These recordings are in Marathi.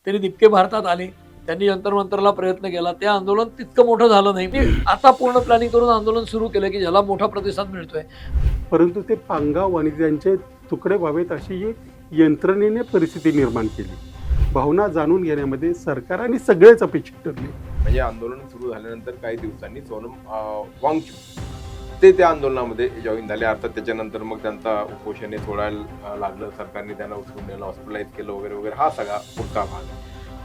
तरी दिपके भारतात आले, त्यांनी जंतर मंतरला प्रयत्न केला. ते आंदोलन तितकं मोठं झालं नाही. मी आता पूर्ण प्लॅनिंग करून आंदोलन सुरू केलं की ज्याला मोठा प्रतिसाद मिळतोय. परंतु ते पांगाव आणि त्यांचे तुकडे व्हावेत अशी एक यंत्रणेने परिस्थिती निर्माण केली. भावना जाणून घेण्यामध्ये सरकार आणि सगळेच अपेक्षित ठरले. म्हणजे आंदोलन सुरू झाल्यानंतर काही दिवसांनी सोनम वांगचूक ते त्या आंदोलनामध्ये जॉईन झाले. अर्थात त्याच्यानंतर मग त्यांचा उपोषण सोडायला लागलं, सरकारने त्यांना उचलून नेलं, हॉस्पिटलाइज केलं वगैरे वगैरे, हा सगळा पुढचा भाग.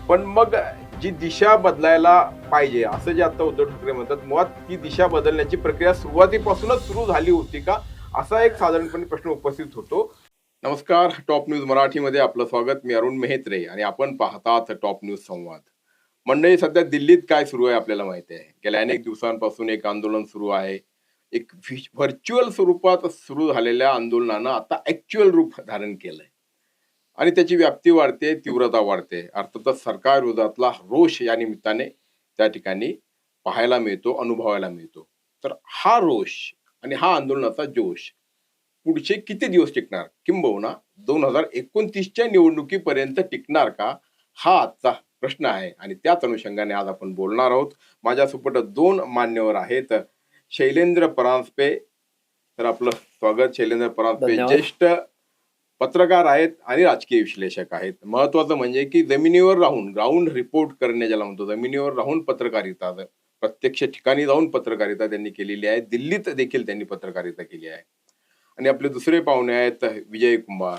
पण मग जी दिशा बदलायला पाहिजे असं जे आता उद्धव ठाकरे म्हणतात, मुळात ती दिशा बदलण्याची प्रक्रिया सुरुवातीपासूनच सुरू झाली होती का, असा एक साधारणपणे प्रश्न उपस्थित होतो. नमस्कार, टॉप न्यूज मराठीमध्ये आपलं स्वागत. मी अरुण मेहत्रे आणि आपण पाहतात टॉप न्यूज संवाद. मंडळी, सध्या दिल्लीत काय सुरू आहे आपल्याला माहिती आहे. गेल्या अनेक दिवसांपासून एक आंदोलन सुरू आहे. एक व्हर्च्युअल स्वरूपात सुरू झालेल्या आंदोलनानं आता ऍक्च्युअल रूप धारण केलंय आणि त्याची व्याप्ती वाढते, तीव्रता वाढते. अर्थातच सरकार विरोधातला रोष या निमित्ताने त्या ठिकाणी पाहायला मिळतो, अनुभवायला मिळतो. तर हा रोष आणि हा आंदोलनाचा जोश पुढचे किती दिवस टिकणार, किंबहुना 2029च्या निवडणुकीपर्यंत टिकणार का, हा आजचा प्रश्न आहे. आणि त्याच अनुषंगाने आज आपण बोलणार आहोत. माझ्यासोबत दोन मान्यवर आहेत. शैलेंद्र परांजपे, तर आपलं स्वागत. शैलेंद्र परांजपे ज्येष्ठ पत्रकार आहेत आणि राजकीय विश्लेषक आहेत. महत्वाचं म्हणजे की जमिनीवर राहून ग्राउंड रिपोर्ट करणे ज्याला म्हणतो, जमिनीवर राहून पत्रकारिता, प्रत्यक्ष ठिकाणी जाऊन पत्रकारिता त्यांनी केलेली आहे. दिल्लीत देखील त्यांनी पत्रकारिता केली आहे. आणि आपले दुसरे पाहुणे आहेत विजय कुमार.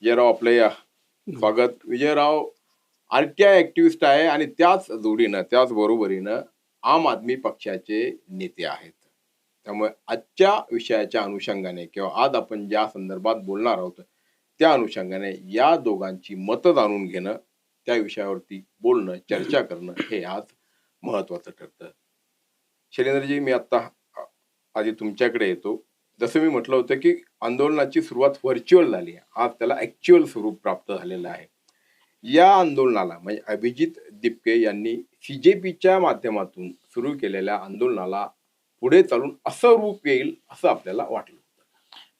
विजयराव, आपलं स्वागत. विजयराव RTI ऍक्टिव्हिस्ट आहे आणि त्याच जोडीनं, त्याच बरोबरीनं आम आदमी पक्षाचे नेते आहेत. त्यामुळे आजच्या विषयाच्या अनुषंगाने किंवा आज आपण ज्या संदर्भात बोलणार आहोत त्या अनुषंगाने या दोघांची मतं जाणून घेणं, त्या विषयावरती बोलणं, चर्चा करणं हे आज महत्वाचं ठरतं. शैलेंद्रजी, मी आता आधी तुमच्याकडे येतो. जसं मी म्हटलं होतं की आंदोलनाची सुरुवात व्हर्च्युअल झाली आहे, आज त्याला ऍक्च्युअल स्वरूप प्राप्त झालेलं आहे. या आंदोलनाला म्हणजे अभिजित दिपके यांनी CJPच्या माध्यमातून सुरू केलेल्या आंदोलनाला पुढे चालून असं रूप येईल असं आपल्याला वाटलं?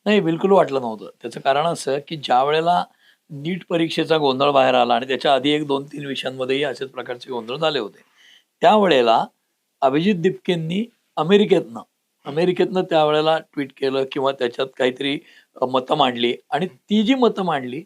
नाही, बिलकुल वाटलं नव्हतं. त्याचं कारण असं की ज्या वेळेला नीट परीक्षेचा गोंधळ बाहेर आला आणि त्याच्या आधी 1-2-3 विषयांमध्येही अशाच प्रकारचे गोंधळ झाले होते, त्यावेळेला अभिजित दिपकेंनी अमेरिकेतनं त्यावेळेला ट्विट केलं किंवा त्याच्यात काहीतरी मतं मांडली आणि ती जी मतं मांडली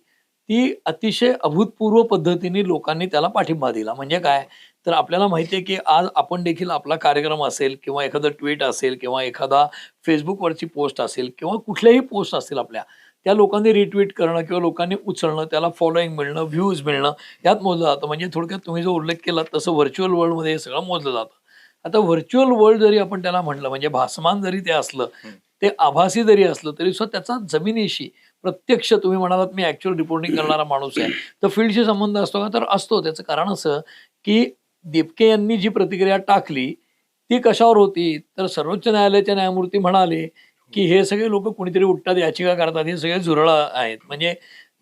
ती अतिशय अभूतपूर्व पद्धतीने लोकांनी त्याला पाठिंबा दिला. म्हणजे काय, तर आपल्याला माहिती आहे की आज आपण देखील आपला कार्यक्रम असेल किंवा एखादं ट्विट असेल किंवा एखादा फेसबुकवरची पोस्ट असेल किंवा कुठल्याही पोस्ट असतील आपल्या, त्या लोकांनी रिट्विट करणं किंवा लोकांनी उचलणं, त्याला फॉलोईंग मिळणं, व्ह्यूज मिळणं, यात मोजलं जातं. म्हणजे थोडक्यात तुम्ही जो उल्लेख केला तसं व्हर्च्युअल वर्ल्डमध्ये हे सगळं मोजलं जातं. आता व्हर्च्युअल वर्ल्ड जरी आपण त्याला म्हटलं, म्हणजे भासमान जरी ते असलं, ते आभासी जरी असलं, तरी सुद्धा त्याचा जमिनीशी प्रत्यक्ष, तुम्ही म्हणालात मी ऍक्च्युअल रिपोर्टिंग करणारा माणूस आहे, तर फील्डशी संबंध असतो का, तर असतो. त्याचं कारण असं की दिपके यांनी जी प्रतिक्रिया टाकली ती कशावर होती, तर सर्वोच्च न्यायालयाचे न्यायमूर्ती म्हणाले की हे सगळे लोक कुणीतरी उठतात, याचिका करतात, हे सगळे झुरळं आहेत. म्हणजे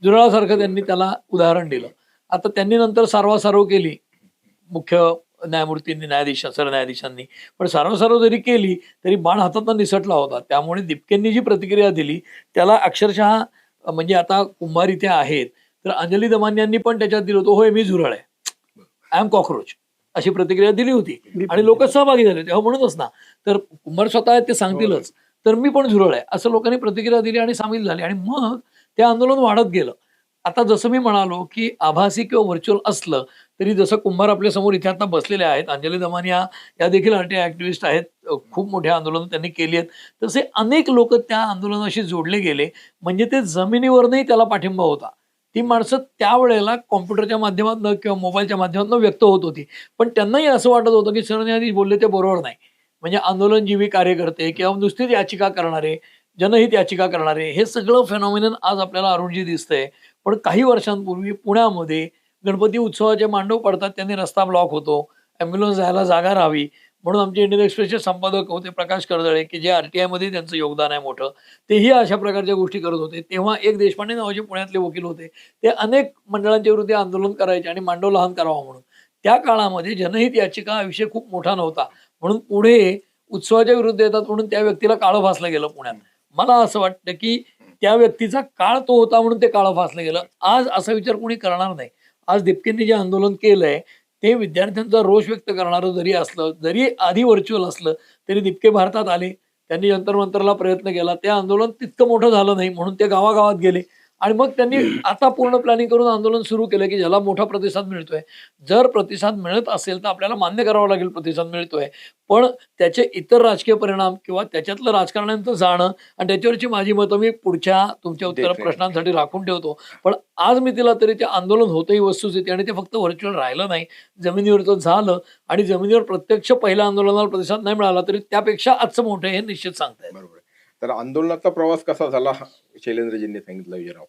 झुरळासारखं त्यांनी त्याला उदाहरण दिलं. आता त्यांनी नंतर सारवासारव केली मुख्य न्यायमूर्तींनी, सरन्यायाधीशांनी, पण सारवासारव जरी केली तरी बाण हातातून निसटला होता. त्यामुळे दिपकेंनी जी प्रतिक्रिया दिली त्याला अक्षरशः, म्हणजे आता कुंभार इथे आहेत तर अंजली दमानी यांनी पण त्याच्यात दिलं होतं, होय मी झुरळ आहे, आय एम कॉकरोच, अशी प्रतिक्रिया दिली होती आणि लोक सहभागी झाले होते. म्हणूनच ना, तर कुंभार स्वतः आहेत ते सांगतीलच, तर मी पण झुरळ आहे असं लोकांनी प्रतिक्रिया दिली आणि सामील झाली आणि मग ते आंदोलन वाढत गेलं. आता जसं मी म्हणालो की आभासी किंवा व्हर्च्युअल असलं तरी, जसं कुंभार आपल्या समोर इथे आता बसलेले आहेत, अंजली दमानी या देखील RTI ऍक्टिव्हिस्ट आहेत, खूप मोठ्या आंदोलन त्यांनी केली आहेत, तसे अनेक लोक त्या आंदोलनाशी जोडले गेले. म्हणजे ते जमिनीवरही त्याला पाठिंबा होता. ती माणसं त्यावेळेला कॉम्प्युटरच्या माध्यमातून किंवा मोबाईलच्या माध्यमातून व्यक्त होत होती, पण त्यांनाही असं वाटत होतं की सरन्यायाधीश बोलले ते बरोबर नाही. म्हणजे आंदोलनजीवी कार्यकर्ते किंवा नुसतीच याचिका करणारे, जनहित याचिका करणारे, हे सगळं फेनॉमिनन आज आपल्याला अरुणजी दिसतंय. पण काही वर्षांपूर्वी पुण्यामध्ये गणपती उत्सवाचे मांडव पडतात, त्यांनी रस्ता ब्लॉक होतो, ॲम्ब्युलन्स जायला जागा राहावी म्हणून आमचे इंडियन एक्सप्रेसचे संपादक होते प्रकाश कर्दळे, की जे RTI मध्ये त्यांचं योगदान आहे मोठं, तेही अशा प्रकारच्या गोष्टी करत होते. तेव्हा एक देशपांडे नावाचे पुण्यातले वकील होते, ते अनेक मंडळांच्या विरुद्ध आंदोलन करायचे आणि मांडव लहान करावा म्हणून. त्या काळामध्ये जनहित याचिका हा विषय खूप मोठा नव्हता, म्हणून पुढे उत्सवाच्या विरुद्ध येतात म्हणून त्या व्यक्तीला काळं फासलं गेलं पुण्यात. मला असं वाटतं की त्या व्यक्तीचा काळ तो होता म्हणून ते काळं फासलं गेलं. आज असा विचार कोणी करणार नाही. आज दिपकेंनी जे आंदोलन केलंय ते विद्यार्थ्यांचा रोष व्यक्त करणारं जरी असलं, जरी आधी व्हर्च्युअल असलं, तरी दिपके भारतात आले. त्यांनी जंतर मंतरला प्रयत्न केला. ते आंदोलन तितकं मोठं झालं नाही म्हणून ते गावागावात गेले आणि मग त्यांनी आता पूर्ण प्लॅनिंग करून आंदोलन सुरू केलं, की ज्याला मोठा प्रतिसाद मिळतोय. जर प्रतिसाद मिळत असेल तर आपल्याला मान्य करावं लागेल प्रतिसाद मिळतोय. पण त्याचे इतर राजकीय परिणाम किंवा त्याच्यातलं राजकारण्यांचं जाणं आणि त्याच्यावरची माझी मतं मी पुढच्या तुमच्या उत्तर Definitely. प्रश्नांसाठी राखून ठेवतो. पण आज मी तिला तरी ते आंदोलन होतंही वस्तुस्थिती आणि ते फक्त व्हर्च्युअल राहिलं नाही. जमिनीवरचं झालं आणि जमिनीवर प्रत्यक्ष पहिल्या आंदोलनाला प्रतिसाद नाही मिळाला तरी त्यापेक्षा आजचं मोठं हे निश्चित सांगता येईल. बरोबर आहे. तर आंदोलनाचा प्रवास कसा झाला शैलेंद्रजींनी सांगितलं विजयराव,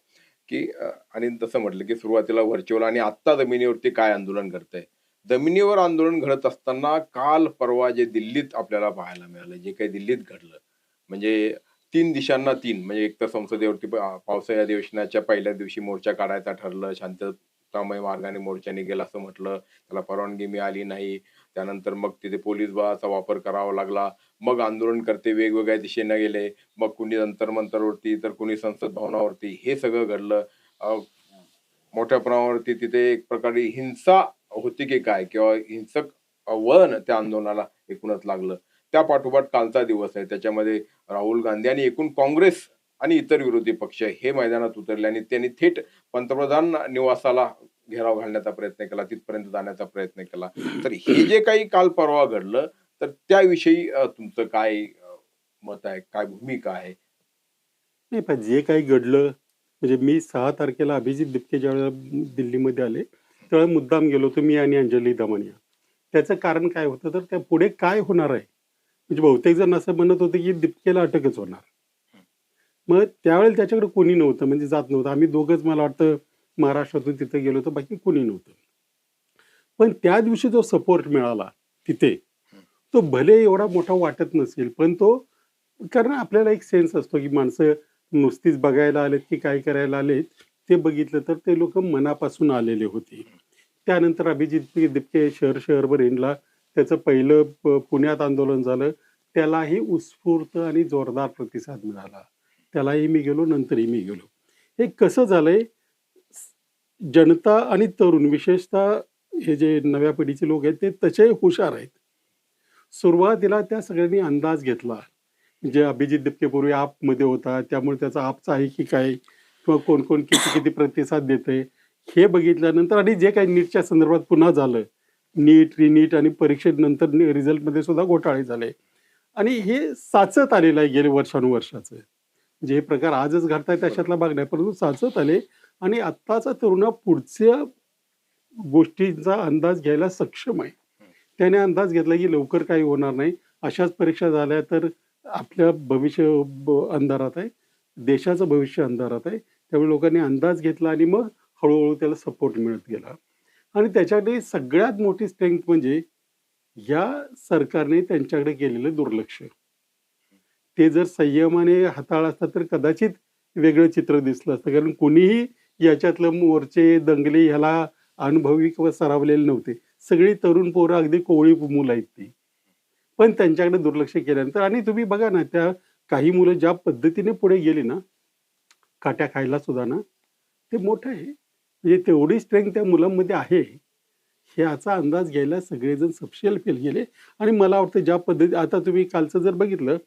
की आणि तसं म्हटलं की सुरुवातीला व्हर्च्युअल आणि आत्ता जमिनीवरती काय आंदोलन घडतंय. जमिनीवर आंदोलन घडत असताना काल परवा जे दिल्लीत आपल्याला पाहायला मिळालं, जे काही दिल्लीत घडलं, म्हणजे 3 दिशांना 3 म्हणजे एक तर संसदेवरती पावसाळी अधिवेशनाच्या पहिल्या दिवशी मोर्चा काढायचा ठरलं, शांततामय मार्गाने मोर्चा निघेल असं म्हटलं, त्याला परवानगी मिळाली नाही. त्यानंतर मग तिथे पोलीस बळाचा वापर करावा लागला. मग आंदोलनकर्ते वेगवेगळ्या दिशेने गेले. मग कुणी जंतर मंतरवरती तर कुणी संसद भवनावरती हे सगळं घडलं. मोठ्या प्रमाणावरती तिथे एक प्रकारे हिंसा होती की काय किंवा हिंसक वळण त्या आंदोलनाला एकूणच लागलं. त्या पाठोपाठ कालचा दिवस आहे. त्याच्यामध्ये राहुल गांधी आणि एकूण काँग्रेस आणि इतर विरोधी पक्ष हे मैदानात उतरले आणि त्यांनी थेट पंतप्रधान निवासाला घेराव घालण्याचा प्रयत्न केला, तिथपर्यंत जाण्याचा प्रयत्न केला. तर हे जे काही काल परवा घडलं, तर त्याविषयी तुमचं काय मत आहे, काय भूमिका आहे? नाही पण जे काही घडलं म्हणजे मी 6 तारखेला अभिजित दिपके ज्यावेळेला दिल्लीमध्ये आले त्यावेळेला मुद्दाम गेलो होतो मी आणि अंजली दमनिया. त्याचं कारण काय होतं तर त्या पुढे काय होणार आहे म्हणजे बहुतेक जण असं म्हणत होते की दिपकेला अटकच होणार. मग त्यावेळेला त्याच्याकडे कोणी नव्हतं म्हणजे जात नव्हतं. आम्ही दोघंच मला वाटतं महाराष्ट्रातून तिथे गेलो होतो, बाकी कोणी नव्हतं. पण त्या दिवशी जो सपोर्ट मिळाला तिथे तो भले एवढा मोठा वाटत नसेल पण तो कारण आपल्याला एक सेन्स असतो की माणसं नुसतीच बघायला आलेत की काय करायला आलेत ते बघितलं तर ते लोक मनापासून आलेले होते. त्यानंतर अभिजित दिपके शहरभर हिंडला. त्याचं पहिलं पुण्यात आंदोलन झालं. त्यालाही उत्स्फूर्त आणि जोरदार प्रतिसाद मिळाला. त्यालाही मी गेलो, नंतरही मी गेलो. हे कसं झालंय जनता आणि तरुण विशेषतः हे जे नव्या पिढीचे लोक आहेत ते तसे हुशार आहेत. सुरुवातीला त्या सगळ्यांनी अंदाज घेतला. जे अभिजित दिपके पूर्वी आपमध्ये होता त्यामुळे त्याचा आपचा आहे की काय किंवा कोण कोण किती किती प्रतिसाद देते हे बघितल्यानंतर आणि जे काही नीटच्या संदर्भात पुन्हा झालं नीट रिनीट आणि परीक्षेनंतर रिझल्टमध्ये सुद्धा घोटाळे झाले आणि हे साचत आलेलं आहे गेले वर्षानुवर्षाचं. जे हे प्रकार आजच घडतायत त्याच्यातला भाग नाही परंतु साचत आले आणि आत्ताचा तरुण पुढच्या गोष्टींचा अंदाज घ्यायला सक्षम आहे. त्याने अंदाज घेतला की लवकर काही होणार नाही. अशाच परीक्षा झाल्या तर आपल्या भविष्य अंधारात आहे, देशाचं भविष्य अंधारात आहे. त्यामुळे लोकांनी अंदाज घेतला आणि मग हळूहळू त्याला सपोर्ट मिळत गेला. आणि त्याच्याकडे सगळ्यात मोठी स्ट्रेंथ म्हणजे या सरकारने त्यांच्याकडे केलेलं दुर्लक्ष. ते जर संयमाने हाताळलं असतं तर कदाचित वेगळं चित्र दिसलं असतं. कारण कोणीही याच्यातलं मोर्चे दंगली ह्याला अनुभवी किंवा सरावलेले नव्हते. सगळी तरुण पोरं अगदी कोवळी मुलं आहेत ती. पण त्यांच्याकडे दुर्लक्ष केल्यानंतर आणि तुम्ही बघा ना त्या काही मुलं ज्या पद्धतीने पुढे गेली ना काट्या खायला सुद्धा ना ते मोठं आहे. म्हणजे तेवढी स्ट्रेंथ त्या मुलांमध्ये आहे ह्याचा अंदाज घ्यायला सगळेजण सपशेल फेल गेले. आणि मला वाटतं ज्या पद्धती आता तुम्ही कालचं जर बघितलं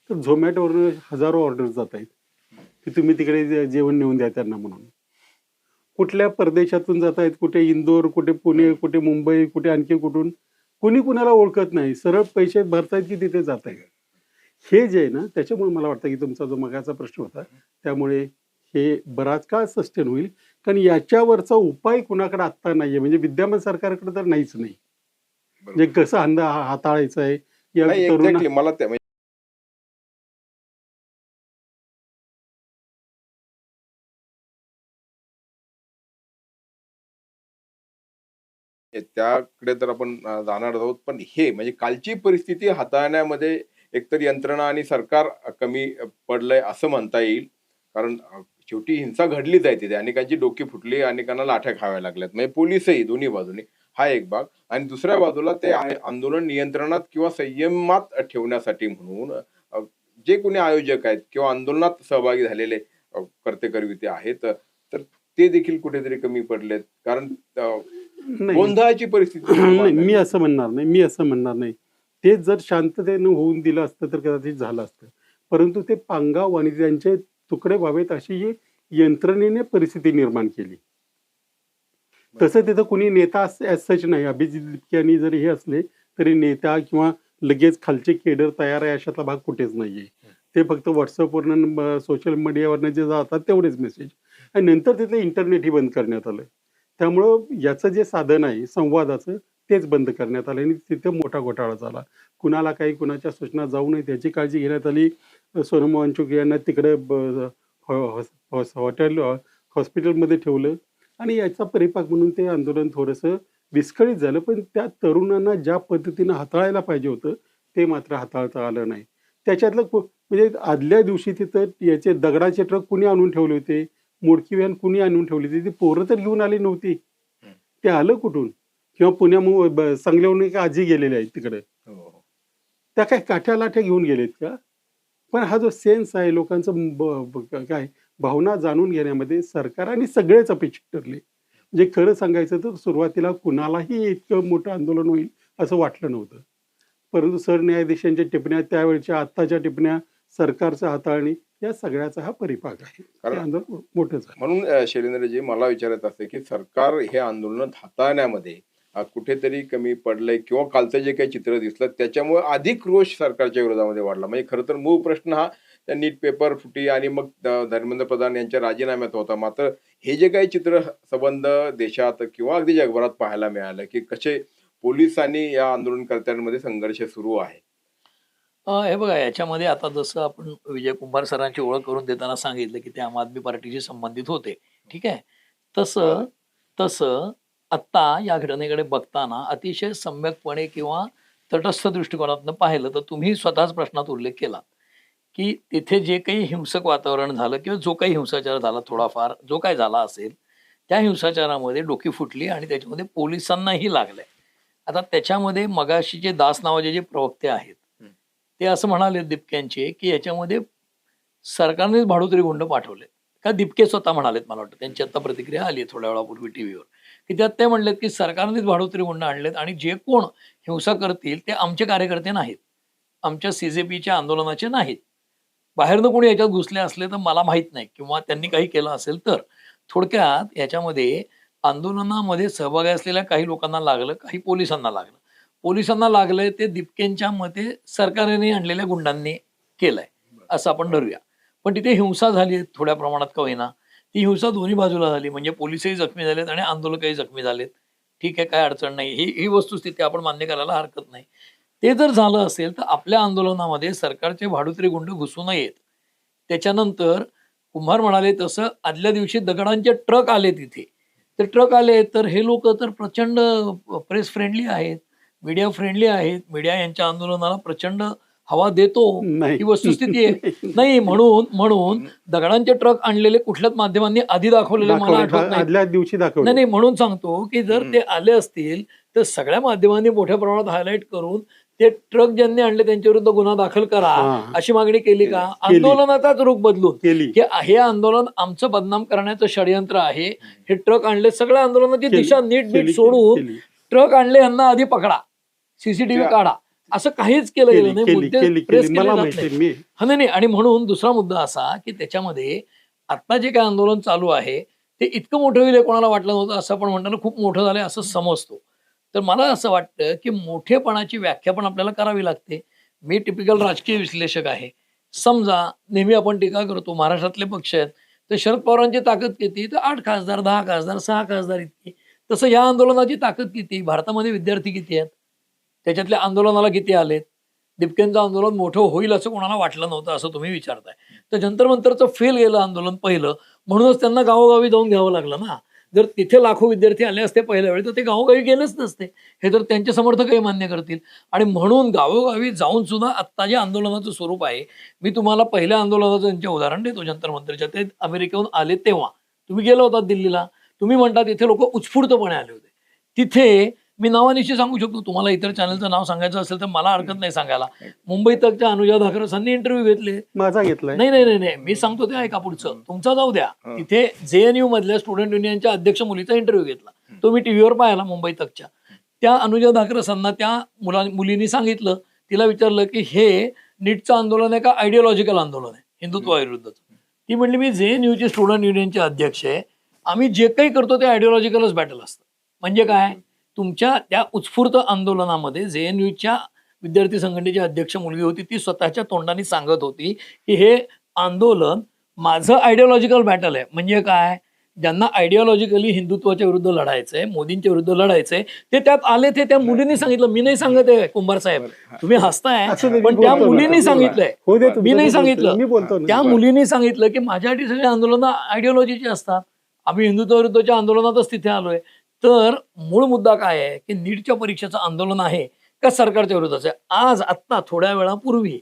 तर झोमॅटोवरून हजारो ऑर्डर जात आहेत की तुम्ही तिकडे जेवण नेऊन द्या त्यांना म्हणून. कुठल्या परदेशातून जात आहेत, कुठे इंदोर, कुठे पुणे, कुठे मुंबई, कुठे आणखी कुठून कुणी कुणाला ओळखत नाही. सरळ पैसे भरतायत की तिथे जात आहे. हे जे आहे ना त्याच्यामुळे मला वाटतं की तुमचा जो मगाचा प्रश्न होता त्यामुळे हे बराच काळ सस्टेन होईल. कारण याच्यावरचा उपाय कुणाकडे आत्ता नाहीये. म्हणजे विद्यमान सरकारकडे तर नाहीच नाही. म्हणजे कसं हाताळायचं आहे या नाही, तरुण एक्झॅक्टली मला त्याकडे तर आपण जाणार आहोत. पण हे म्हणजे कालची परिस्थिती हाताळण्यामध्ये एकतर यंत्रणा आणि सरकार कमी पडलंय असं म्हणता येईल. कारण शेवटी हिंसा घडलीच आहे तिथे. अनेकांची डोकी फुटली, अनेकांना लाठ्या खाव्या लागल्यात. म्हणजे पोलीसही दोन्ही बाजूनी हा एक भाग आणि दुसऱ्या बाजूला ते आंदोलन नियंत्रणात किंवा संयमात ठेवण्यासाठी म्हणून जे कोणी आयोजक आहेत किंवा आंदोलनात सहभागी झालेले कर्ते करविते आहेत तर ते देखील कुठेतरी कमी पडलेत, कारण नाही गोंधळाची परिस्थिती नाही, निर्माण मी झाली. असं म्हणणार नाही, मी असं म्हणणार नाही. ते जर शांततेनं होऊन दिलं असतं तर कदाचित झालं असतं. परंतु ते पांगाव आणि त्यांचे तुकडे व्हावेत अशी ही यंत्रणेने परिस्थिती निर्माण केली. तसं तिथं कुणी नेता ॲज सच नाही. अभिजित लिपके यांनी जरी हे असले तरी नेता किंवा लगेच खालचे केडर तयार आहे अशातला भाग कुठेच नाहीये. ते फक्त व्हॉट्सअपवरनं सोशल मीडियावरनं जे जातात तेवढेच मेसेज आणि नंतर तिथलं इंटरनेटही बंद करण्यात आलं. त्यामुळं याचं जे साधन आहे संवादाचं तेच बंद करण्यात आलं आणि तिथे मोठा घोटाळा झाला. कुणाला काही कुणाच्या सूचना जाऊ नयेत याची काळजी घेण्यात आली. सोनम वांचुक यांना तिकडे हॉस्पिटलमध्ये ठेवलं आणि याचा परिपाक म्हणून ते आंदोलन थोडंसं विस्कळीत झालं. पण त्या तरुणांना ज्या पद्धतीनं हाताळायला पाहिजे होतं ते मात्र हाताळता आलं नाही. त्याच्यातलं म्हणजे आदल्या दिवशी तिथं याचे दगडाचे ट्रक कुणी आणून ठेवले होते, मोडकी व्हॅन कुणी आणून ठेवली होती, ती पोरं तर घेऊन आली नव्हती. ते आलं कुठून? किंवा सांगलीहून एक आजी गेलेल्या आहेत तिकडे. हो. त्या काय काठ्या लाठ्या घेऊन गेलेत का? पण हा जो सेन्स आहे लोकांचं काय भावना जाणून घेण्यामध्ये सरकार आणि सगळेच अपेक्षित ठरले. म्हणजे खरं सांगायचं तर सुरुवातीला कुणालाही इतकं मोठं आंदोलन होईल असं वाटलं नव्हतं. परंतु सरन्यायाधीशांच्या टिप्पण्या, त्यावेळच्या आत्ताच्या टिप्पण्या, सरकारचं हाताळणी या सगळ्याचा हा परिपाक आहे. ते कारण आंदोलन मोठं झालं. म्हणून शैलेंद्रजी मला विचारायचं असतं की सरकार हे आंदोलन हाताळण्यामध्ये कुठेतरी कमी पडलंय किंवा कालचं जे काही चित्र दिसलं त्याच्यामुळे अधिक रोष सरकारच्या विरोधामध्ये वाढला. म्हणजे खरं तर मूळ प्रश्न हा त्या नीट पेपर फुटी आणि मग धर्मेंद्र प्रधान यांच्या राजीनाम्यात होता. मात्र हे जे काही चित्र संबंध देशात किंवा अगदी जगभरात पाहायला मिळालं की कसे पोलिसांनी या आंदोलनकर्त्यांमध्ये संघर्ष सुरू आहे. हे बघा याच्यामध्ये आता जसं आपण विजय कुंभार सरांची ओळख करून देताना सांगितलं की ते आम आदमी पार्टीशी संबंधित होते. ठीक आहे. तसं तसं आत्ता या घटनेकडे बघताना अतिशय सम्यकपणे किंवा तटस्थ दृष्टिकोनातून पाहिलं तर तुम्ही स्वतःच प्रश्नात उल्लेख केला की तिथे जे काही हिंसक वातावरण झालं किंवा जो काही हिंसाचार झाला थोडाफार जो काही झाला असेल त्या हिंसाचारामध्ये डोकी फुटली आणि त्याच्यामध्ये पोलिसांनाही लागलंय. आता त्याच्यामध्ये मगाशीचे दास नावाचे जे प्रवक्ते आहेत ते असं म्हणाले दिपक्यांचे की याच्यामध्ये सरकारनेच भाडोत्री गुंड पाठवले का दिपके स्वतः म्हणालेत. मला वाटतं त्यांची आता प्रतिक्रिया आली थोड्या वेळापूर्वी टीव्हीवर की त्यात ते म्हणलेत की सरकारनेच भाडोत्री गुंड आणलेत आणि जे कोण हिंसा करतील ते आमचे कार्यकर्ते नाहीत, आमच्या CJPच्या आंदोलनाचे नाहीत. बाहेरनं कोणी याच्यात घुसले असले तर मला माहित नाही किंवा त्यांनी काही केलं असेल तर. थोडक्यात याच्यामध्ये आंदोलनामध्ये सहभागी असलेल्या काही लोकांना लागलं, काही पोलिसांना लागलं. पोलिसांना लागलंय ते दिपकेंच्या मते सरकारने आणलेल्या गुंडांनी केलंय असं आपण धरूया. पण तिथे हिंसा झाली थोड्या प्रमाणात का होईना. ती हिंसा दोन्ही बाजूला झाली म्हणजे पोलिसही जखमी झालेत आणि आंदोलकही जखमी झालेत. ठीक आहे, काय अडचण नाही. ही वस्तुस्थिती आपण मान्य करायला हरकत नाही. ते जर झालं असेल तर आपल्या आंदोलनामध्ये सरकारचे भाडुत्री गुंड घुसू नयेत. त्याच्यानंतर कुंभार म्हणाले तसं आदल्या दिवशी दगडांचे ट्रक आले तिथे. ते ट्रक आले तर हे लोक तर प्रचंड प्रेस फ्रेंडली आहेत, मीडिया फ्रेंडली आहेत. मीडिया यांच्या आंदोलनाला प्रचंड हवा देतो नाही. ही वस्तुस्थिती आहे. नाही म्हणून दगडांचे ट्रक आणलेले कुठल्याच माध्यमांनी आधी दाखवलेले मला आठवत नाही. आदल्या दिवशी नाही दाखवलं. नाही म्हणून सांगतो की जर ते आले असतील तर सगळ्या माध्यमांनी मोठ्या प्रमाणात हायलाईट करून ते ट्रक ज्यांनी आणले त्यांच्या विरुद्ध गुन्हा दाखल करा हा. अशी मागणी केली का? केली. आंदोलनाचाच रूप बदलून केली. की हे आंदोलन आमचं बदनाम करण्याचं षडयंत्र आहे. हे ट्रक आणले सगळ्या आंदोलनाची केली. दिशा नीट केली. सोडून केली. ट्रक आणले यांना आधी पकडा, CCTV काढा असं काहीच केलं गेलं नाही. मुद्दे प्रेस केले मला जात माहिती नाहीत. मी हा नाही आणि म्हणून दुसरा मुद्दा असा की त्याच्यामध्ये आता जे काय आंदोलन चालू आहे ते इतकं मोठं होईल हे कोणाला वाटलं नव्हतं. असं आपण म्हणताना खूप मोठं झालंय असं समजतो. तर मला असं वाटतं की मोठेपणाची व्याख्या पण आपल्याला करावी लागते. मी टिपिकल राजकीय विश्लेषक आहे. समजा नेहमी आपण टीका करतो महाराष्ट्रातले पक्ष आहेत तर शरद पवारांची ताकद किती तर 8 खासदार 10 खासदार 6 खासदार इतकी. तसं या आंदोलनाची ताकद किती, भारतामध्ये विद्यार्थी किती आहेत, त्याच्यातल्या आंदोलनाला किती आलेत. दिपकेंचं आंदोलन मोठं होईल असं कोणाला वाटलं नव्हतं असं तुम्ही विचारताय. तर जंतर मंतरचं फेल गेलं आंदोलन पहिलं म्हणूनच त्यांना गावोगावी जाऊन घ्यावं लागलं ना. जर तिथे लाखो विद्यार्थी आले असते पहिल्या वेळी तर ते गावोगावी गेलेच नसते. हे तर त्यांचे समर्थकही मान्य करतील. आणि म्हणून गावोगावी जाऊन सुद्धा आत्ता जे आंदोलनाचं स्वरूप आहे, मी तुम्हाला पहिल्या आंदोलनाचं त्यांचे उदाहरण देतो. जंतर मंतरच्या ते अमेरिकेहून आले तेव्हा तुम्ही गेला होता दिल्लीला. तुम्ही म्हणता तिथे लोक उत्स्फूर्तपणे आले होते. तिथे मी नावानिशी सांगू शकतो. तुम्हाला इतर चॅनलचं नाव सांगायचं असेल तर मला हरकत नाही सांगायला. मुंबई तकच्या अनुजा धाकरसांनी इंटरव्ह्यू घेतले. माझा घेतलाय. नाही. मी सांगतो ते ऐका पुढचं. तुमचा जाऊ द्या. तिथे JNU मधल्या स्टुडंट युनियनच्या अध्यक्ष मुलीचा इंटरव्ह्यू घेतला. तो मी टीव्हीवर पाहिला मुंबई तकच्या. त्या अनुजा धाकरसांना त्या मुलींनी सांगितलं, तिला विचारलं की हे नीटचं आंदोलन आहे का आयडिओलॉजिकल आंदोलन आहे हिंदुत्वाविरुद्धचं. ती म्हणली मी JNUची स्टुडंट युनियनचे अध्यक्ष आहे. आम्ही जे काही करतो ते आयडिओलॉजिकलच बॅटल असतं. म्हणजे काय, तुमच्या त्या उत्स्फूर्त आंदोलनामध्ये JNUच्या विद्यार्थी संघटनेची अध्यक्ष मुलगी होती, ती स्वतःच्या तोंडाने सांगत होती की हे आंदोलन माझं आयडिओलॉजिकल बॅटल आहे. म्हणजे काय, ज्यांना आयडिओलॉजिकली हिंदुत्वाच्या विरुद्ध लढायचंय, मोदींच्या विरुद्ध लढायचंय, ते त्यात आले. ते त्या मुलींनी सांगितलं. मी नाही सांगत आहे कुंभार साहेब, तुम्ही हसताय, असं नाही, पण मी त्या बोलतो ना. मुलींनी सांगितलंय. हो दे तुमचं, मी नाही मी बोलतो सांगितलं. ना. त्या मुलींनी सांगितलं की माझ्यासाठी सगळी आंदोलनं आयडिओलॉजीची असतात. आम्ही हिंदुत्वाविरुद्धच्या आंदोलनातच तिथे आलोय. तर मूळ मुद्दा काय आहे की नीटच्या परीक्षेचं आंदोलन आहे का सरकारच्या विरोधाचं आहे. आज आत्ता थोड्या वेळापूर्वी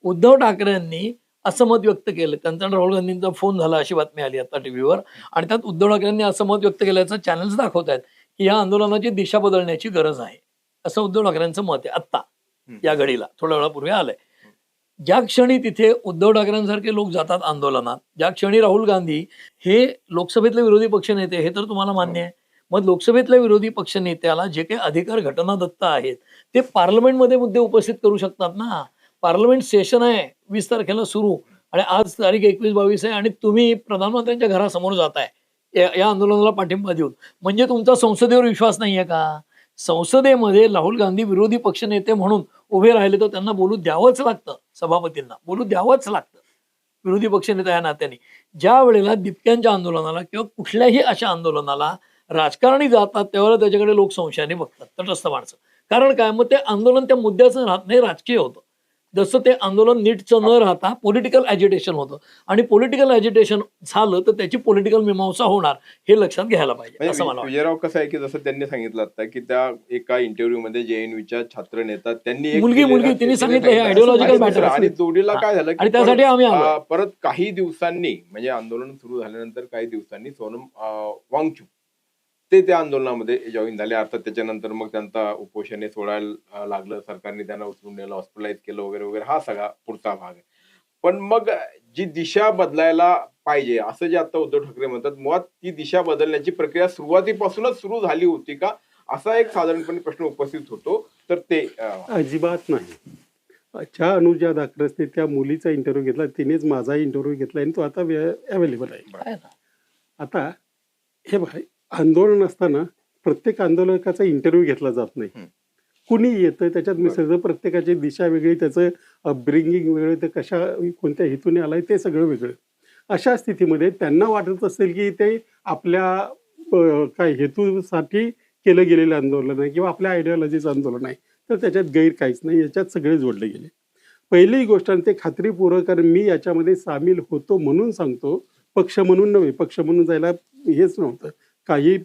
उद्धव ठाकरेंनी असं मत व्यक्त केलं. त्यांचा राहुल गांधींचा फोन झाला अशी बातमी आली आता टीव्हीवर. आणि त्यात उद्धव ठाकरेंनी असं मत व्यक्त केल्याचं चॅनल्स दाखवत आहेत की या आंदोलनाची दिशा बदलण्याची गरज आहे, असं उद्धव ठाकरेंचं मत आहे. आत्ता या घडीला थोड्या वेळापूर्वी आलंय. ज्या क्षणी तिथे उद्धव ठाकरेंसारखे लोक जातात आंदोलनात, ज्या क्षणी राहुल गांधी हे लोकसभेतले विरोधी पक्षनेते, हे तर तुम्हाला मान्य आहे. मग लोकसभेतल्या विरोधी पक्षनेत्याला जे काही अधिकार घटनादत्त आहेत ते पार्लमेंटमध्ये मुद्दे उपस्थित करू शकतात ना. पार्लमेंट सेशन आहे 20 तारखेला सुरू आणि आज तारीख 21-22 आहे आणि तुम्ही प्रधानमंत्र्यांच्या घरासमोर जाताय या आंदोलनाला पाठिंबा देऊन. म्हणजे तुमचा संसदेवर विश्वास नाहीये का? संसदेमध्ये राहुल गांधी विरोधी पक्षनेते म्हणून उभे राहिले तर त्यांना बोलू द्यावंच लागतं. सभापतींना बोलू द्यावंच लागतं विरोधी पक्षनेता या नात्याने. ज्या वेळेला दिपक्यांच्या आंदोलनाला किंवा कुठल्याही अशा आंदोलनाला राजकारणी जातात त्यावेळेला त्याच्याकडे लोक संशयाने बघतात, तटस्थ माणसं. कारण काय, मग ते आंदोलन त्या मुद्द्याचं राहत नाही, राजकीय होतं. जसं ते आंदोलन नीटचं न राहता पॉलिटिकल ॲजिटेशन होतं आणि पॉलिटिकल ॲजिटेशन झालं तर त्याची पॉलिटिकल मीमांसा होणार, हे लक्षात घ्यायला पाहिजे असं मला वाटतं. विजयराव कसं आहे की जसं त्यांनी सांगितलं आता की त्या एका इंटरव्ह्यू मध्ये JNUच्या छात्र नेता त्यांनी एक मुलगी तिने सांगितलं हे आयडिओलॉजिकल मॅटर आणि जोडीला काय झालं आणि त्यासाठी आम्ही आलो. परत काही दिवसांनी म्हणजे आंदोलन सुरू झाल्यानंतर काही दिवसांनी सोनम वांगचुक ते त्या आंदोलनामध्ये जॉईन झाले. अर्थात त्याच्यानंतर मग त्यांचा उपोषण सोडायला लागलं, सरकारने त्यांना उचलून नेलं, हॉस्पिटलाइज केलं वगैरे वगैरे, हा सगळा पुढचा भाग आहे. पण मग जी दिशा बदलायला पाहिजे असं जे आता उद्धव ठाकरे म्हणतात, मुळात ती दिशा बदलण्याची प्रक्रिया सुरुवातीपासूनच सुरू झाली होती का, असा एक साधारणपणे प्रश्न उपस्थित होतो. तर ते अजिबात नाही. ज्या अनुजा धाकरसने त्या मुलीचा इंटरव्ह्यू घेतला, तिनेच माझा इंटरव्ह्यू घेतला आणि तो आता अवेलेबल आहे. आता हे बघा, आंदोलन असताना प्रत्येक आंदोलकाचा इंटरव्ह्यू घेतला जात नाही. कुणी येतं त्याच्यात मिसळतं, प्रत्येकाची दिशा वेगळी, त्याचं अपब्रिंगिंग वेगळं, ते कोणत्या हेतूने आलाय ते सगळं वेगळं. अशा स्थितीमध्ये त्यांना वाटत असेल की ते आपल्या काय हेतूसाठी केलं गेलेलं आंदोलन आहे किंवा आपल्या आयडिओलॉजीचं आंदोलन आहे, तर त्याच्यात गैर काहीच नाही. याच्यात सगळे जोडले गेले. पहिली गोष्ट, आणि ते खात्रीपूर्वक, कारण मी याच्यामध्ये सामील होतो म्हणून सांगतो, पक्ष म्हणून नव्हे. पक्ष म्हणून जायला हेच नव्हतं, काही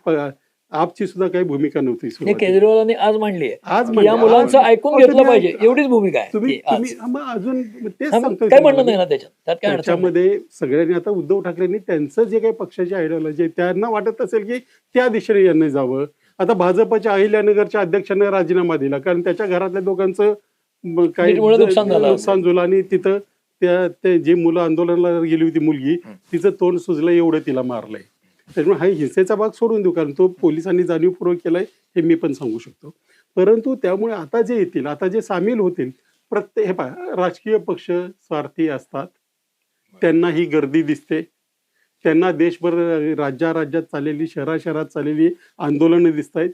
आपची सुद्धा काही भूमिका नव्हती. केजरीवालांनी आज मांडली आहे, आज या मुलांचं ऐकून घेतलं पाहिजे, एवढीच भूमिका आहे. तुम्ही अजून तेच सांगतो, काय म्हणणं नाही ना त्याच्यात त्याच्यामध्ये सगळ्यांनी आता उद्धव ठाकरेंनी त्यांचं जे काही पक्षाची आयडिओलॉजी आहे त्यांना वाटत असेल की त्या दिशेने यांना जावं. आता भाजपच्या अहिल्यानगरच्या अध्यक्षांना राजीनामा दिला कारण त्याच्या घरातल्या दोघांचं काही नुकसान झालं आणि तिथं ते जे मुलं आंदोलनाला गेली होती मुलगी, तिचं तोंड सुजलं एवढं तिला मारलंय. त्याच्यामुळे हा हिंसेचा भाग सोडून देऊ, कारण तो पोलिसांनी जाणीवपूर्वक केलाय हे मी पण सांगू शकतो. परंतु त्यामुळे आता जे येतील, आता जे सामील होतील, प्रत्येक हे पहा, राजकीय पक्ष स्वार्थी असतात, त्यांना ही गर्दी दिसते, त्यांना देशभर राज्यात चाललेली, शहरात चाललेली आंदोलनं दिसत आहेत.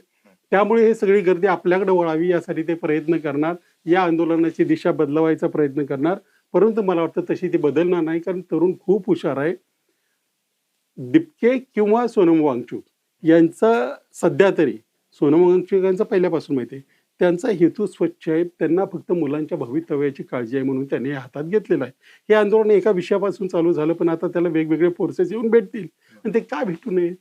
त्यामुळे हे सगळी गर्दी आपल्याकडे वळावी यासाठी ते प्रयत्न करणार, या आंदोलनाची दिशा बदलवायचा प्रयत्न करणार. परंतु मला वाटतं तशी ती बदलणार नाही, कारण तरुण खूप हुशार आहे. दिपके किंवा सोनम वांगचुक यांचा सध्या तरी, सोनम वांगचुक यांचा पहिल्यापासून माहिती आहे, त्यांचा हेतू स्वच्छ आहे. त्यांना फक्त मुलांच्या भवितव्याची काळजी आहे म्हणून त्यांनी हातात घेतलेलं आहे. हे आंदोलन एका विषयापासून चालू झालं, पण आता त्याला वेगवेगळे फोर्सेस येऊन भेटतील आणि ते का भेटू नये.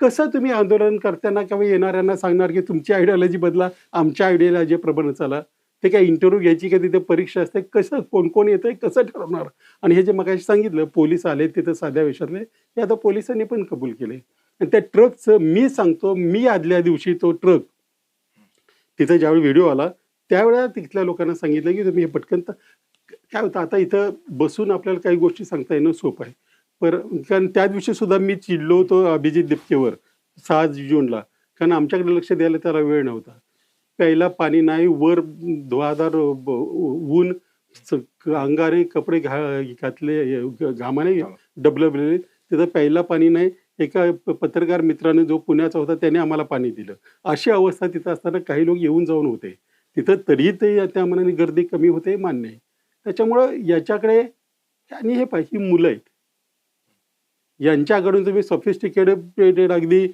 कसं तुम्ही आंदोलन करताना किंवा येणाऱ्यांना सांगणार की तुमची आयडिओलॉजी बदला, आमच्या आयडिओलॉजी प्रबळ चला? ते काय इंटरव्ह्यू घ्यायची का तिथे परीक्षा असते? कसं कोण कोण येतंय कसं ठरवणार? आणि हे जे मगाशी सांगितलं पोलीस आले तिथं साध्या वेशातले, हे आता पोलिसांनी पण कबूल केले. आणि त्या ट्रकचं मी सांगतो, मी आदल्या दिवशी तो ट्रक तिथं ज्यावेळी व्हिडिओ आला त्यावेळेला तिथल्या लोकांना सांगितलं की तुम्ही हे पटकन काय होतं आता इथं बसून आपल्याला काही गोष्टी सांगता येणं सोपं आहे. कारण त्या दिवशी सुद्धा मी चिडलो होतो अभिजित दिपकेवर 6 जूनला, कारण आमच्याकडे लक्ष द्यायला त्याला वेळ नव्हता. प्यायला पाणी नाही, वर धुवाधार ऊन, अंगाने कपडे घातले, घामाने डबलबले, तिथं प्यायला पाणी नाही. एका पत्रकार मित्राने जो पुण्याचा होता त्याने आम्हाला पाणी दिलं. अशी अवस्था तिथं असताना काही लोक येऊन जाऊन होते तिथं, तरी ते त्या मनाने गर्दी कमी होते मान्य आहे. त्याच्यामुळं याच्याकडे आणि हे पाहिजे मुलं आहेत, यांच्याकडून तुम्ही सॉफिस्टिकेटेड अगदी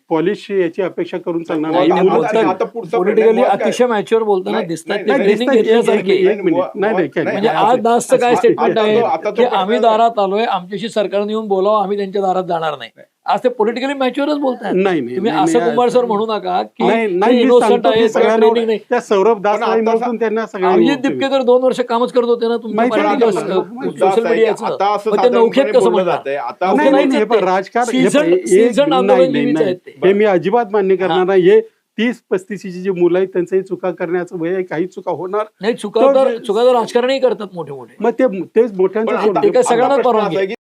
पॉलिश याची अपेक्षा करून चालणार नाही, नाही. नाही, मुलं- बोलतात. आता पुढचा पॉलिटिकली प्रश्न काय? अतिशय मॅच्युअर बोलताना नाही, दिसतात नाही, ते नाही, ट्रेनिंग दिसतात. घेतल्यासारखे. एक मिनिट. नाही, काय म्हणजे नाही, आज दासचं काय स्टेटमेंट आता आहे तो- आता तो की प्रश्न- आम्ही दारात आलोय, आमच्याशी सरकारने येऊन बोलावं, आम्ही त्यांच्या दारात जाणार नाही. आज ते पॉलिटिकली मॅच्युअरच बोलतात. नाही, नाही, तुम्ही नाही, असं नाही, कुंभार सर म्हणू नका की नाही, नाही, मी इनोसंट सांगतो आहे, की सगळ्यांना ट्रेनिंग नाही. त्या सौरभ दास पण आता म्हणून त्यांना सगळ्यांना अभिजित ओळखतो. दिपके तर 2 वर्ष कामच करत होते ना तुमच्या माहिती आहे पार्टीला, आपल्याला. मुद्दा असा सोशल आहे की मीडियाचं. आता असं मग ते साधारणपणे नौखेत कसं बोललं म्हणणार? जातंय. आता नौखे नाही, नाहीच नाही, हे आहेत पण ते. राजकारण हे सीझन- पण एक- सीझन नाही, आंदोलन नाही, नेहमीच नाही. आहेत ते. हे मी अजिबात मान्य करणार नाही. हे 30-35 जी मुलं आहेत त्यांचंही चुका करण्याचं वय आहे, काही चुका होणार. नाही, चुका तर राजकारणही करतात मोठे मोठे. मग तेच पण मोठ्यांचं आता- सोडून- ते काय आता सगळ्यांनाच प्रश्न परवानगी असा आहे की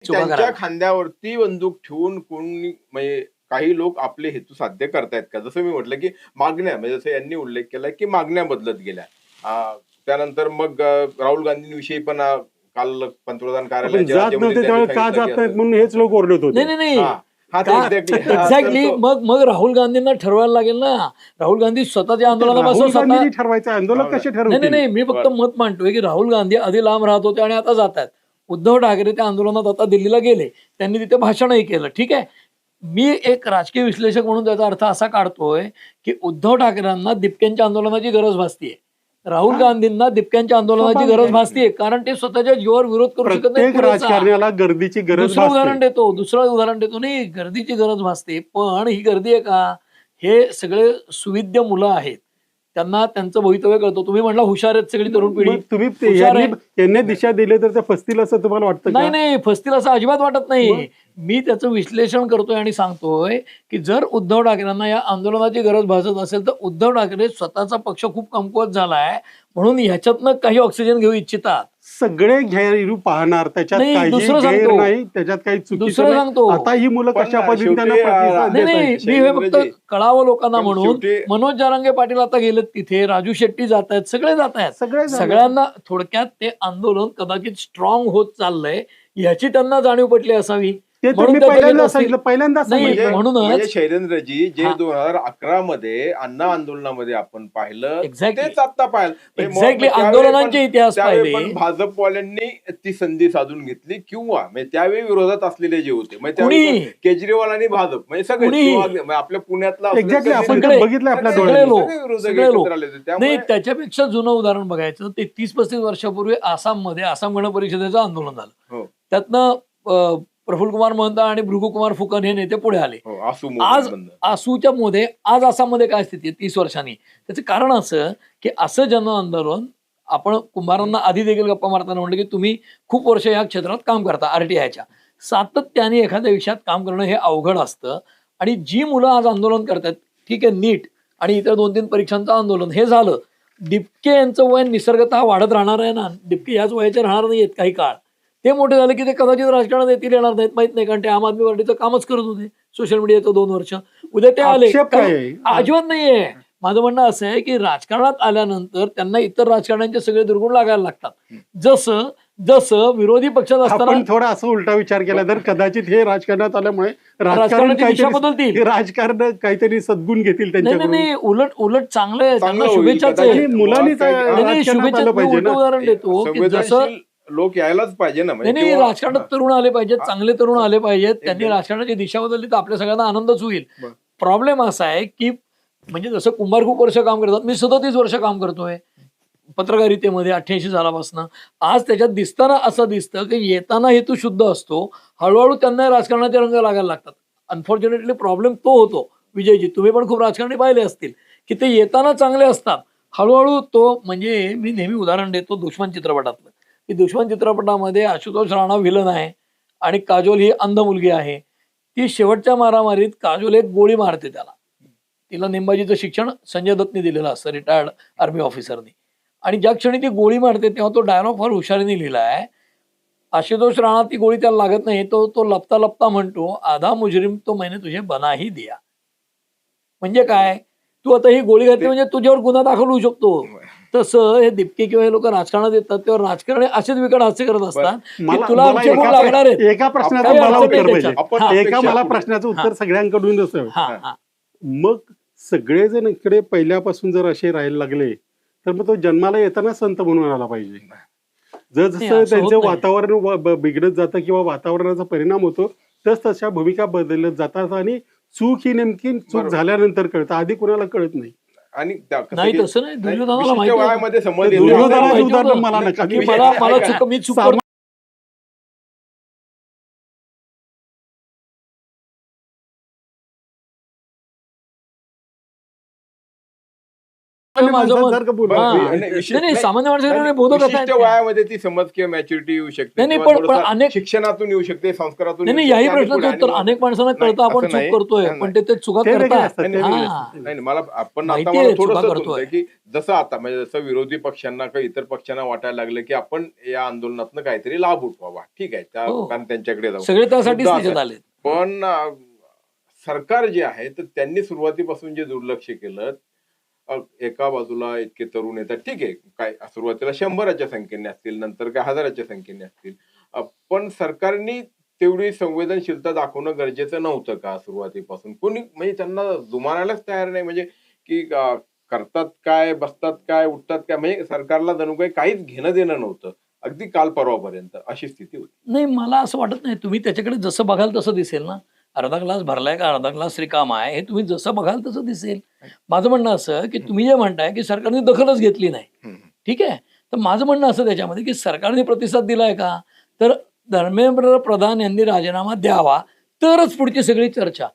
चुका त्यांच्या करायला. खांद्यावरती बंदूक ठेवून कोणी म्हणजे काही लोक आपले हेतू साध्य करतायत का? जसं मी म्हटलं की मागण्या, म्हणजे जसं यांनी उल्लेख केला की मागण्या बदलत गेल्या. त्यानंतर मग राहुल गांधींविषयी पण काल पंतप्रधान आपण कार्यालयाचे जात राज्यमंत्री नव्हते त्यांनी त्यावेळेस का सांगितलं जात की नाहीत असं- म्हणून हेच लोक ओरडत होते. नाही नाही हा, नाही हा, ते exactly. एक्झॅक्टली. तर तो- मग राहुल गांधींना ठरवायला लागेल ना. राहुल गांधी स्वतःच्या आंदोलनापासून राहुल स्वतः गांधींनी ठरवायचं आंदोलन कसे नाही नाही ठरवतील? नाही, मी फक्त मत मांडतोय की राहुल गांधी आधी लांब राहत होते आणि आता जात आहेत. उद्धव ठाकरे त्या आंदोलनात आता दिल्लीला गेले, त्यांनी तिथे भाषणही केलं. ठीक आहे, मी एक राजकीय विश्लेषक म्हणून त्याचा अर्थ असा काढतोय की उद्धव ठाकरेंना दिपक्यांच्या आंदोलनाची गरज भासतीये, राहुल गांधींना दिपक्यांच्या आंदोलनाची गरज भासतीये, कारण ते स्वतःच्या जीवावर विरोध करू शकत नाही. प्रत्येक पुरेसा. राजकारण्याला गर्दीची गरज दुसरं उदाहरण भासते. दुसरं उदाहरण देतो. नाही, गर्दीची गरज भासते, पण ही गर्दी आहे का? हे सगळे सुविद्य मुलं आहेत, त्यांना त्यांचं भवितव्य कळतं. तुम्ही म्हणला हुशार आहेत सगळी तरुण पिढी. मग तुम्ही हुशार आहे. यांनी दिशा दिली तर त्या फसतील असं तुम्हाला वाटतं नाही का? नाही, फसतील असं अजिबात वाटत नाही. मी त्याचं विश्लेषण करतोय आणि सांगतोय की जर उद्धव ठाकरेंना या आंदोलनाची गरज भासत असेल तर उद्धव ठाकरे स्वतःचा पक्ष खूप कमकुवत झालाय म्हणून ह्याच्यातनं काही ऑक्सिजन घेऊ इच्छितात. सगळे गैरू पाहणार, त्याच्यात नाही, काही दुसरं गैर सांगतो. नाही, त्याच्यात काही चुकीचं दुसरं नाही. सांगतो. आता ही मुलं पण कशा पद्धतीने त्यांना शेवटी, प्रतिसाद नाही देत नाही, आहेत? मी हे फक्त शैलेंद्रजी, कळावं लोकांना पण म्हणून. शेवटी- मनोज जारांगे पाटील आता गेलेत तिथे, राजू शेट्टी जात आहेत, सगळे जात आहेत. सगळे जाणार. सगळ्यांना थोडक्यात ते आंदोलन कदाचित स्ट्रॉंग होत चाललंय याची त्यांना जाणीव पटली असावी. ते म्हणून तुम्ही ते पहिल्यांदा गेले असतील. सांगितलं, पहिल्यांदाच नाही, सांगितलं. म्हणूनच- म्हणजे शैलेंद्रजी जे हा. 2011 मध्ये अण्णा आंदोलनामध्ये आपण पाहिलं Exactly. तेच आता पाहिलं. म्हणजे Exactly. त्यावेळी आंदोलनांचे पण- इतिहास त्यावेळी पाहिले. पण भाजपवाल्यांनी ती संधी साधून घेतली किंवा म्हणजे त्यावेळी विरोधात असलेले जे होते म्हणजे त्यावेळी कुणी? पण केजरीवाल आणि भाजप म्हणजे सगळे कुणी? किंवा म्हणजे आपल्या पुण्यातला असलेले Exactly, आपण सगळे- ते बघितलं आपल्या सगळे डोळ्यांनी. लोक, विरोधक सगळे एकत्र लोक. आले होते. नाही, त्यामुळे त्याच्यापेक्षा जुनं उदाहरण बघायचं ते 30-35 वर्षापूर्वी आसाममध्ये आसाम गण परिषदेचं आंदोलन झालं. हो, त्यातनं प्रफुल्ल कुमार महंता आणि भृगुकुमार फुकन हे नेते पुढे आले. हो, आसू आज बंद. आसूच्या मध्ये आज आसाममध्ये काय स्थिती आहे 30 वर्षांनी? त्याचं कारण असं की असं जन आंदोलन आपण कुंभारांना आधी देखील गप्पा मारताना म्हटलं की तुम्ही खूप वर्ष या क्षेत्रात काम करता आरटीआयच्या, सातत्याने एखाद्या विषयात काम करणं हे अवघड असतं. आणि जी मुलं आज आंदोलन करतात, ठीक आहे, नीट आणि इतर 2-3 परीक्षांचं आंदोलन हे झालं. दिपके यांचं वय निसर्गतः वाढत राहणार आहे ना, दिपके याच वयाचे राहणार नाहीत काही काळ. ते मोठे झाले की ते कदाचित राजकारणात येतील येणार नाहीत माहित नाही, कारण ते आम आदमी पार्टीचं कामच करत होते सोशल मीडियाचं 2 वर्ष. उद्या ते आले, आक्षेप काय आहे? अजिबात नाहीये. माझं म्हणणं असं आहे की राजकारणात आल्यानंतर त्यांना इतर राजकारण्यांचे सगळे दुर्गुण लागायला लागतात. जसं जसं विरोधी पक्षात असताना आपण थोडा असं उलटा विचार केला तर कदाचित हे राजकारणात आल्यामुळे राजकारण राजकारणाची दिशा बदलतील. काहीतरी राजकारण काहीतरी सद्गुण घेतील नाही नाही त्यांच्याकडून. नाही, उलट चांगलं आहे, त्यांना चांगलं होईल. शुभेच्छाच कदाचित आहे. आणि मुलांनी नाही, नाही नाही, राजकारणात शुभेच्छा. आलं मी पाहिजे उलटं ना. उदाहरण देतो की जसं संवेदनशील लोक यायलाच पाहिजे ना नाही म्हणजे नाही, किंवा- राजकारणात तरुण आले पाहिजेत, चांगले तरुण आले पाहिजेत, त्यांनी एकदम. राजकारणाची दिशा बदलली तर आपल्या सगळ्यांना आनंदच होईल. बरं. प्रॉब्लेम असा आहे की म्हणजे जसं कुंभार खूप वर्ष काम करतात, मी 37 वर्ष काम करतोय पत्रकारितेमध्ये 88 सालापासून. आज त्याच्यात दिसताना असं दिसतं की येताना हेतू शुद्ध असतो, हळूहळू त्यांना राजकारणाचे रंग लागायला लागतात. अनफॉर्च्युनेटली प्रॉब्लेम तो होतो. विजयजी, तुम्ही पण खूप राजकारणी पाहिले असतील की ते येताना चांगले असतात, हळूहळू तो म्हणजे मी नेहमी उदाहरण देतो दुश्मन चित्रपटातलं. की दुश्मन चित्रपटामध्ये आशुतोष राणा विलन आहे आणि काजोल ही अंध मुलगी आहे. ती शेवटच्या मारामारीत काजोल एक गोळी मारते त्याला. तिला नेमबाजीचं शिक्षण संजय दत्तने दिलेलं असतं, रिटायर्ड आर्मी ऑफिसरनी. आणि ज्या क्षणी ती गोळी मारते तेव्हा तो डायलॉग फार हुशारीने लिहिला आहे. आशुतोष राणा ती गोळी त्याला लागत नाही, तो लपता लपता म्हणतो, आधा मुजरिम तो मैंने तुझे बना ही दिया. म्हणजे काय, तू आता ही गोळी घातली म्हणजे तुझ्यावर गुन्हा दाखल होऊ शकतो. तसं हे दिपके किंवा हे लोक राजकारणात येतात तेव्हा राजकारणी असेच विकट हास्य करत असतात की तुला आमचे गुण लागणार आहेत. एका प्रश्नाचं काही मला अडचण उत्तर नाही पाहिजे. त्याच्यात. एका मला प्रश्नाचं उत्तर सगळ्यांकडून असावं. हा. मग सगळेजण इकडे पहिल्यापासून जर असे राहायला लागले तर मग तो जन्माला येताना संत म्हणून आला पाहिजे. नाही, जसं असं होत त्यांचं नाही. वातावरण बिघडत जातं किंवा वातावरणाचा परिणाम होतो तशा भूमिका बदलत जातात आणि चूक ही नेमकी चूक बरोबर. झाल्यानंतर कळतं, आधी कोणाला कळत नाही. आणि नाही तसं नाही, दुर्योधनाला विशिष्ट माहिती होतं. वयामध्ये समज ते येतो. दुर्योधनाचं आपल्याला माहिती उदाहरण होतं मला नका की देऊ. मला ऐका. चूक मी चूक करतो. माझं मत. माणसासारखं बोलू. हा. नाही, नाही, सामान्य माणसाकडे बोधक विशिष्ट असतात. वयामध्ये ती समज किंवा मॅच्युरिटी येऊ शकते नाही, किंवा पण थोडंसं अनेक- शिक्षणातून येऊ शकते, संस्कारातून नाही, येऊ याही शकते आणि प्रश्नाचं पुढे उत्तर आणि अनेक माणसांना नाही, कळतं आपण असं चूक नाही. करतोय, नाही, पण ते चुका ते वेगळे करतात. असतात, ते नाही, वेगळे हा. असतात. नाही, मला आपण आता माहिती मला आहे, चुका थोडंसं करतोय. की जसं आता म्हणजे जसं विरोधी पक्षांना किंवा इतर पक्षांना वाटायला लागलं की आपण या आंदोलनातनं काहीतरी लाभ उठवावा, ठीक आहे, हो. कारण त्यांच्याकडे जाऊ. सगळे त्यासाठीच मुद्दा त्याच्यात असा आले. पण सरकार जे आहे तर त्यांनी सुरुवातीपासून जे दुर्लक्ष केलं, एका बाजूला इतके तरुण येतात, ठीक आहे, काय सुरुवातीला 100च्या संख्येने असतील, नंतर काय 1000च्या संख्येने असतील, पण सरकारने तेवढी संवेदनशीलता दाखवणं गरजेचं नव्हतं का सुरुवातीपासून? कोणी म्हणजे त्यांना जुमानायलाच तयार नाही, म्हणजे की करतात काय, बसतात काय, उठतात काय, म्हणजे सरकारला जणू काही काहीच घेणं देणं नव्हतं अगदी काल परवापर्यंत अशी स्थिती होती. नाही, मला असं वाटत नाही. तुम्ही त्याच्याकडे जसं बघाल तसं दिसेल ना. अर्धा ग्लास भरलाय का अर्धा ग्लास रिकामा आहे, हे तुम्ही जसं बघाल तसं दिसेल. माझं म्हणणं असं की तुम्ही जे म्हणताय की सरकारने दखलच घेतली नाही, ठीक आहे, तर माझं म्हणणं असं त्याच्यामध्ये की सरकारने प्रतिसाद दिलाय का, तर धर्मेंद्र प्रधान यांनी राजीनामा द्यावा तरच पुढची सगळी चर्चा.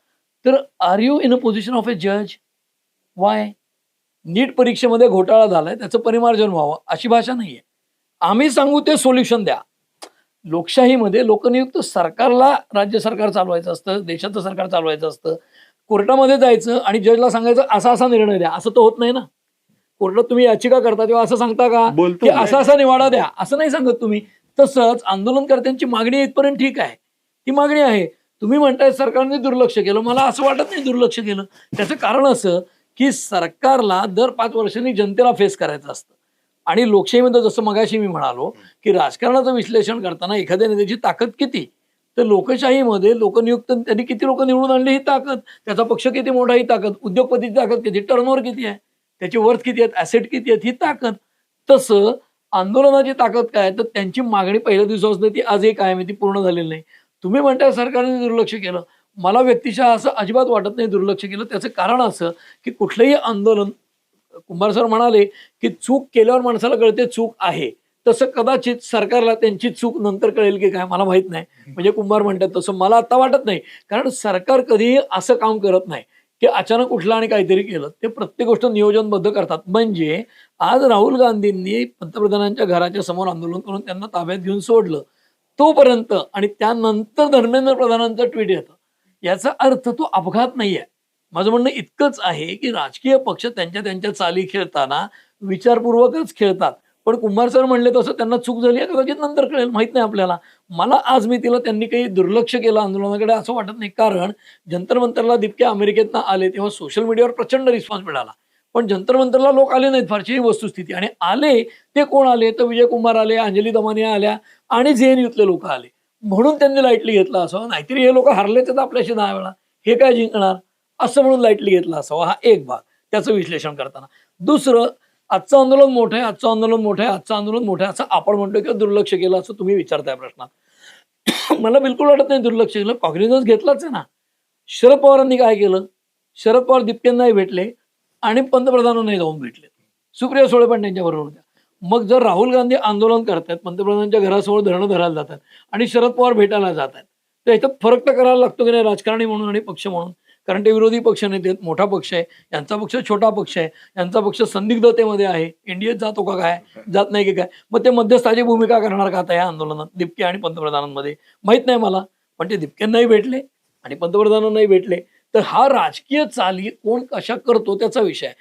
तर are you in a position of a जज? वाय? नीट परीक्षेमध्ये घोटाळा झालाय, त्याचं परिमार्जन व्हावं अशी भाषा नाहीये. आम्ही सांगू ते सोल्युशन द्या. लोकशाहीमध्ये लोकनियुक्त सरकारला राज्य सरकार चालवायचं असतं, देशाचं सरकार चालवायचं असतं. कोर्टामध्ये जायचं आणि जजला सांगायचं असा असा निर्णय द्या, असं तर होत नाही ना. कोर्टात तुम्ही याचिका करता तेव्हा असं सांगता का बोलतो की ना. असा असा निवाडा द्या, असं नाही सांगत तुम्ही. तसंच आंदोलनकर्त्यांची मागणी इथपर्यंत ठीक आहे, ती मागणी आहे. तुम्ही म्हणताय सरकारने दुर्लक्ष केलं, मला असं वाटत नाही दुर्लक्ष केलं. त्याचं कारण असं की सरकारला दर 5 वर्षांनी जनतेला फेस करायचं असतं. आणि लोकशाहीमध्ये जसं मगाशी मी म्हणालो की राजकारणाचं विश्लेषण करताना एखाद्या नेत्याची ताकद किती, तर लोकशाहीमध्ये लोकनियुक्त त्यांनी किती लोक निवडून आणले ही ताकद, त्याचा पक्ष किती मोठा ही ताकद, उद्योगपतीची ताकद किती, टर्नओव्हर किती आहे, त्याची वर्थ किती आहेत, ऍसेट किती आहेत ही ताकद. तसं आंदोलनाची ताकद काय, तर त्यांची मागणी पहिल्या दिवसापासून ती आजही कायम आहे, ती पूर्ण झालेली नाही. तुम्ही म्हणताय सरकारने दुर्लक्ष केलं, मला व्यक्तिशः असं अजिबात वाटत नाही दुर्लक्ष केलं. त्याचं कारण असं की कुठलंही आंदोलन, कुंभार सर म्हणाले की चूक केल्यावर माणसाला कळते चूक आहे, तसं कदाचित सरकारला त्यांची चूक नंतर कळेल की काय मला माहित नाही. म्हणजे कुंभार म्हणतात तसं मला आता वाटत नाही, कारण सरकार कधीही असं काम करत नाही की अचानक उठलं आणि काहीतरी केलं. ते प्रत्येक गोष्ट नियोजनबद्ध करतात. म्हणजे आज राहुल गांधींनी पंतप्रधानांच्या घराच्या समोर आंदोलन करून त्यांना ताब्यात घेऊन सोडलं तोपर्यंत आणि त्यानंतर धर्मेंद्र प्रधानांचं ट्विट येतं, याचा अर्थ तो अपघात नाहीये. माझं म्हणणं इतकंच आहे की राजकीय पक्ष त्यांच्या त्यांच्या चाली खेळताना विचारपूर्वकच खेळतात. पण कुंभार सर म्हणले तसं त्यांना चूक झाली आहे कदाचित नंतर कळेल, माहित नाही आपल्याला. मला आज मी तिला त्यांनी काही दुर्लक्ष केलं आंदोलनाकडे असं वाटत नाही, कारण जंतर मंतरला दिपके अमेरिकेतनं आले तेव्हा सोशल मीडियावर प्रचंड रिस्पॉन्स मिळाला, पण जंतर मंतरला लोक आले नाहीत फारशी, ही वस्तुस्थिती. आणि आले ते कोण आले, तर विजय कुमार आले, अंजली दमानिया आल्या आणि JNUतले लोक आले, म्हणून त्यांनी लाईटली घेतलं असावं. नाहीतरी हे लोक हरलेच तर आपल्याशी 10 वेळा, हे काय जिंकणार असं म्हणून लाईटली घेतलं असावं. हा एक भाग त्याचं विश्लेषण करताना. दुसरं, आजचं आंदोलन मोठं आहे, आजचं आंदोलन मोठं आहे, आजचं आंदोलन मोठं आहे असं आपण म्हणतो किंवा दुर्लक्ष केलं असं तुम्ही विचारताय प्रश्नात. मला बिलकुल वाटत नाही दुर्लक्ष केलं, कॉग्निझन्स घेतलाच आहे ना. शरद पवारांनी काय केलं, शरद पवार दिपकेंनाही भेटले आणि पंतप्रधानांनाही जाऊन भेटले, सुप्रिया सुळे पण त्यांच्याबरोबर होत्या. मग जर राहुल गांधी आंदोलन करतात, पंतप्रधानांच्या घरासमोर धरणं धरायला जातात आणि शरद पवार भेटायला जातात, तर ह्याच्यात फरक तर करायला लागतो की नाही राजकारणी म्हणून आणि पक्ष म्हणून. कारण ते विरोधी पक्ष नेते आहेत, मोठा पक्ष आहे, यांचा पक्ष छोटा पक्ष आहे, यांचा पक्ष संदिग्धतेमध्ये आहे, एनडीएत जातो का काय, जात नाही की काय, मग ते मध्यस्थाची भूमिका करणार का आता या आंदोलनात दिपके आणि पंतप्रधानांमध्ये माहित नाही मला, पण ते दिपकेंनाही भेटले आणि पंतप्रधानांनाही भेटले. तर हा राजकीय चाली कोण कशा करतो त्याचा विषय आहे.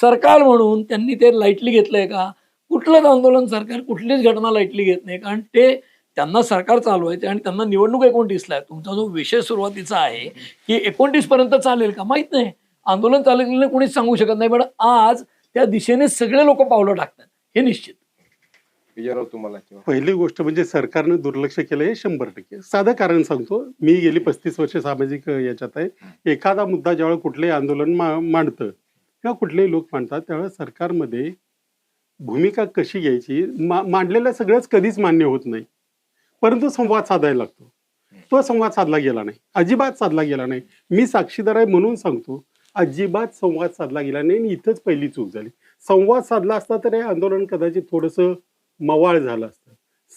सरकार म्हणून त्यांनी ते लाईटली घेतलंय का? कुठलंच आंदोलन सरकार कुठलीच घटना लाईटली घेत नाही, कारण ते त्यांना सरकार चालवायचे आणि त्यांना निवडणूक 29ला आहे. तुमचा जो विषय सुरुवातीचा आहे की 29 पर्यंत चालेल का माहित नाही, आंदोलन चालेल नाही कोणीच सांगू शकत नाही, पण आज त्या दिशेने सगळे लोक पावलं टाकतात हे निश्चित. विजयराव तुम्हाला पहिली गोष्ट म्हणजे सरकारनं दुर्लक्ष केलं हे 100%. साधं कारण सांगतो, मी गेली 35 वर्ष सामाजिक याच्यात आहे. एखादा मुद्दा ज्यावेळेला कुठलंही आंदोलन मांडतं किंवा कुठलेही लोक मांडतात त्यावेळेस सरकारमध्ये भूमिका कशी घ्यायची मांडलेलं सगळंच कधीच मान्य होत नाही, परंतु संवाद साधायला लागतो. तो संवाद साधला गेला नाही, अजिबात साधला गेला नाही. मी साक्षीदार आहे म्हणून सांगतो, अजिबात संवाद साधला गेला नाही आणि इथंच पहिली चूक झाली. संवाद साधला असता तर हे आंदोलन कदाचित थोडंसं मवाळ झालं असतं.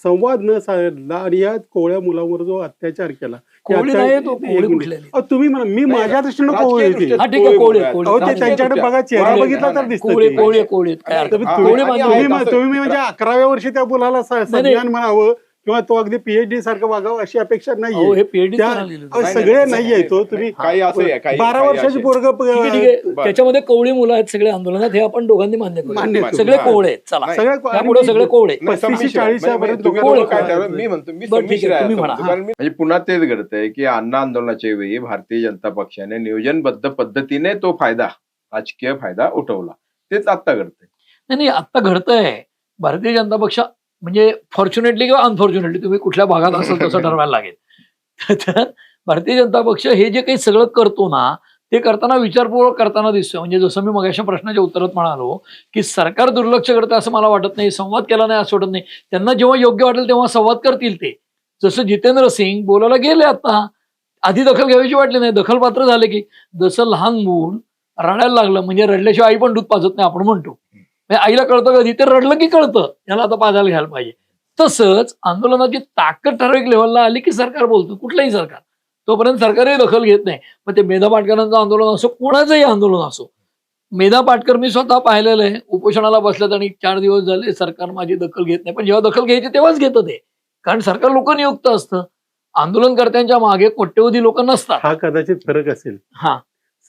संवाद न साधला आणि या कोवळ्या मुलावर जो अत्याचार केला, कोळी नाही तो, कोळी कुठले? तुम्ही म्हणा, मी माझ्या दृष्टीनं कोवळी होते. हा ठीक आहे, कोळी कोळी. अहो, ते त्यांच्याकडे बघा, चेहरा बघितला तर दिसतं कोळी ते. कोळी कोळी काय अर्थ? तुम्ही कोळी बांधून- तुम्ही म्हणजे 11व्या वर्षी त्या मुलाला सन्मान म्हणावं किंवा तो अगदी पीएचडी सारखं वागावं अशी अपेक्षा अहो, नाहीये. हे PhD त्या- करायला लिहिलं. अहो, सगळे नाहीये तो. तुम्ही काही असं आहे, काही- 12 काही वर्षाची असे. पोरग ठीक आहे, ठीक आहे. त्याच्यामध्ये कोवळी मुलं आहेत सगळे आंदोलनात, हे आपण दोघांनी मान्य मान्य करू. करू. सगळे कोवळे आहेत, चला नाही. सगळ्या त्यामुळे सगळे कोवळे. नाही, 35 संमिश्र आहे. 40 म्हणजे तुम्ही कोळी लोकं काय कोळी. ठरवलं? मी म्हणतो मी बरं, ठीक आहे, संमिश्र आहे तुम्ही असं म्हणा. म्हणतो. कारण म्हणजे पुन्हा तेच घडतंय की अण्णा आंदोलनाच्या वेळी भारतीय जनता पक्षाने नियोजनबद्ध पद्धतीने तो फायदा, राजकीय फायदा उठवला. तेच आता घडतंय. नाही नाही, आता घडतंय. भारतीय जनता पक्ष म्हणजे फॉर्च्युनेटली किंवा अनफॉर्च्युनेटली तुम्ही कुठल्या भागात असेल तसं ठरवायला लागेल. तर भारतीय जनता पक्ष हे जे काही सगळं करतो ना, ते करताना विचारपूर्वक करताना दिसतोय. म्हणजे जसं मी मगाशी प्रश्नाच्या उत्तरात म्हणालो की सरकार दुर्लक्ष करतं असं मला वाटत नाही, संवाद केला नाही असं वाटत नाही. त्यांना जेव्हा योग्य वाटेल तेव्हा संवाद करतील ते. जसं जितेंद्र सिंग बोलायला गेले, आता आधी दखल घ्यायची वाटली नाही, दखलपात्र झाले की जसं लहान मूल रडायला लागलं म्हणजे रडल्याशिवाय आई पण दूध पाजत नाही आपण म्हणतो, म्हणजे आईला कळतं कधी ते रडलं की कळतं याला आता पाजायला घ्यायला पाहिजे. तसंच आंदोलनाची ताकद ठराविक लेव्हलला आली की सरकार बोलतं, कुठलंही सरकार. तोपर्यंत सरकारही दखल घेत नाही. मग ते मेधा पाटकरांचं आंदोलन असो, कोणाचंही आंदोलन असो, मेधा पाटकर मी स्वतः पाहिलेलं आहे, उपोषणाला बसल्यात आणि 4 दिवस झाले सरकार माझी दखल घेत नाही. पण जेव्हा दखल घ्यायची तेव्हाच घेतं ते, कारण सरकार लोकनियुक्त असतं. आंदोलनकर्त्यांच्या मागे कोट्यवधी लोक नसतात. हा कदाचित फरक असेल. हा,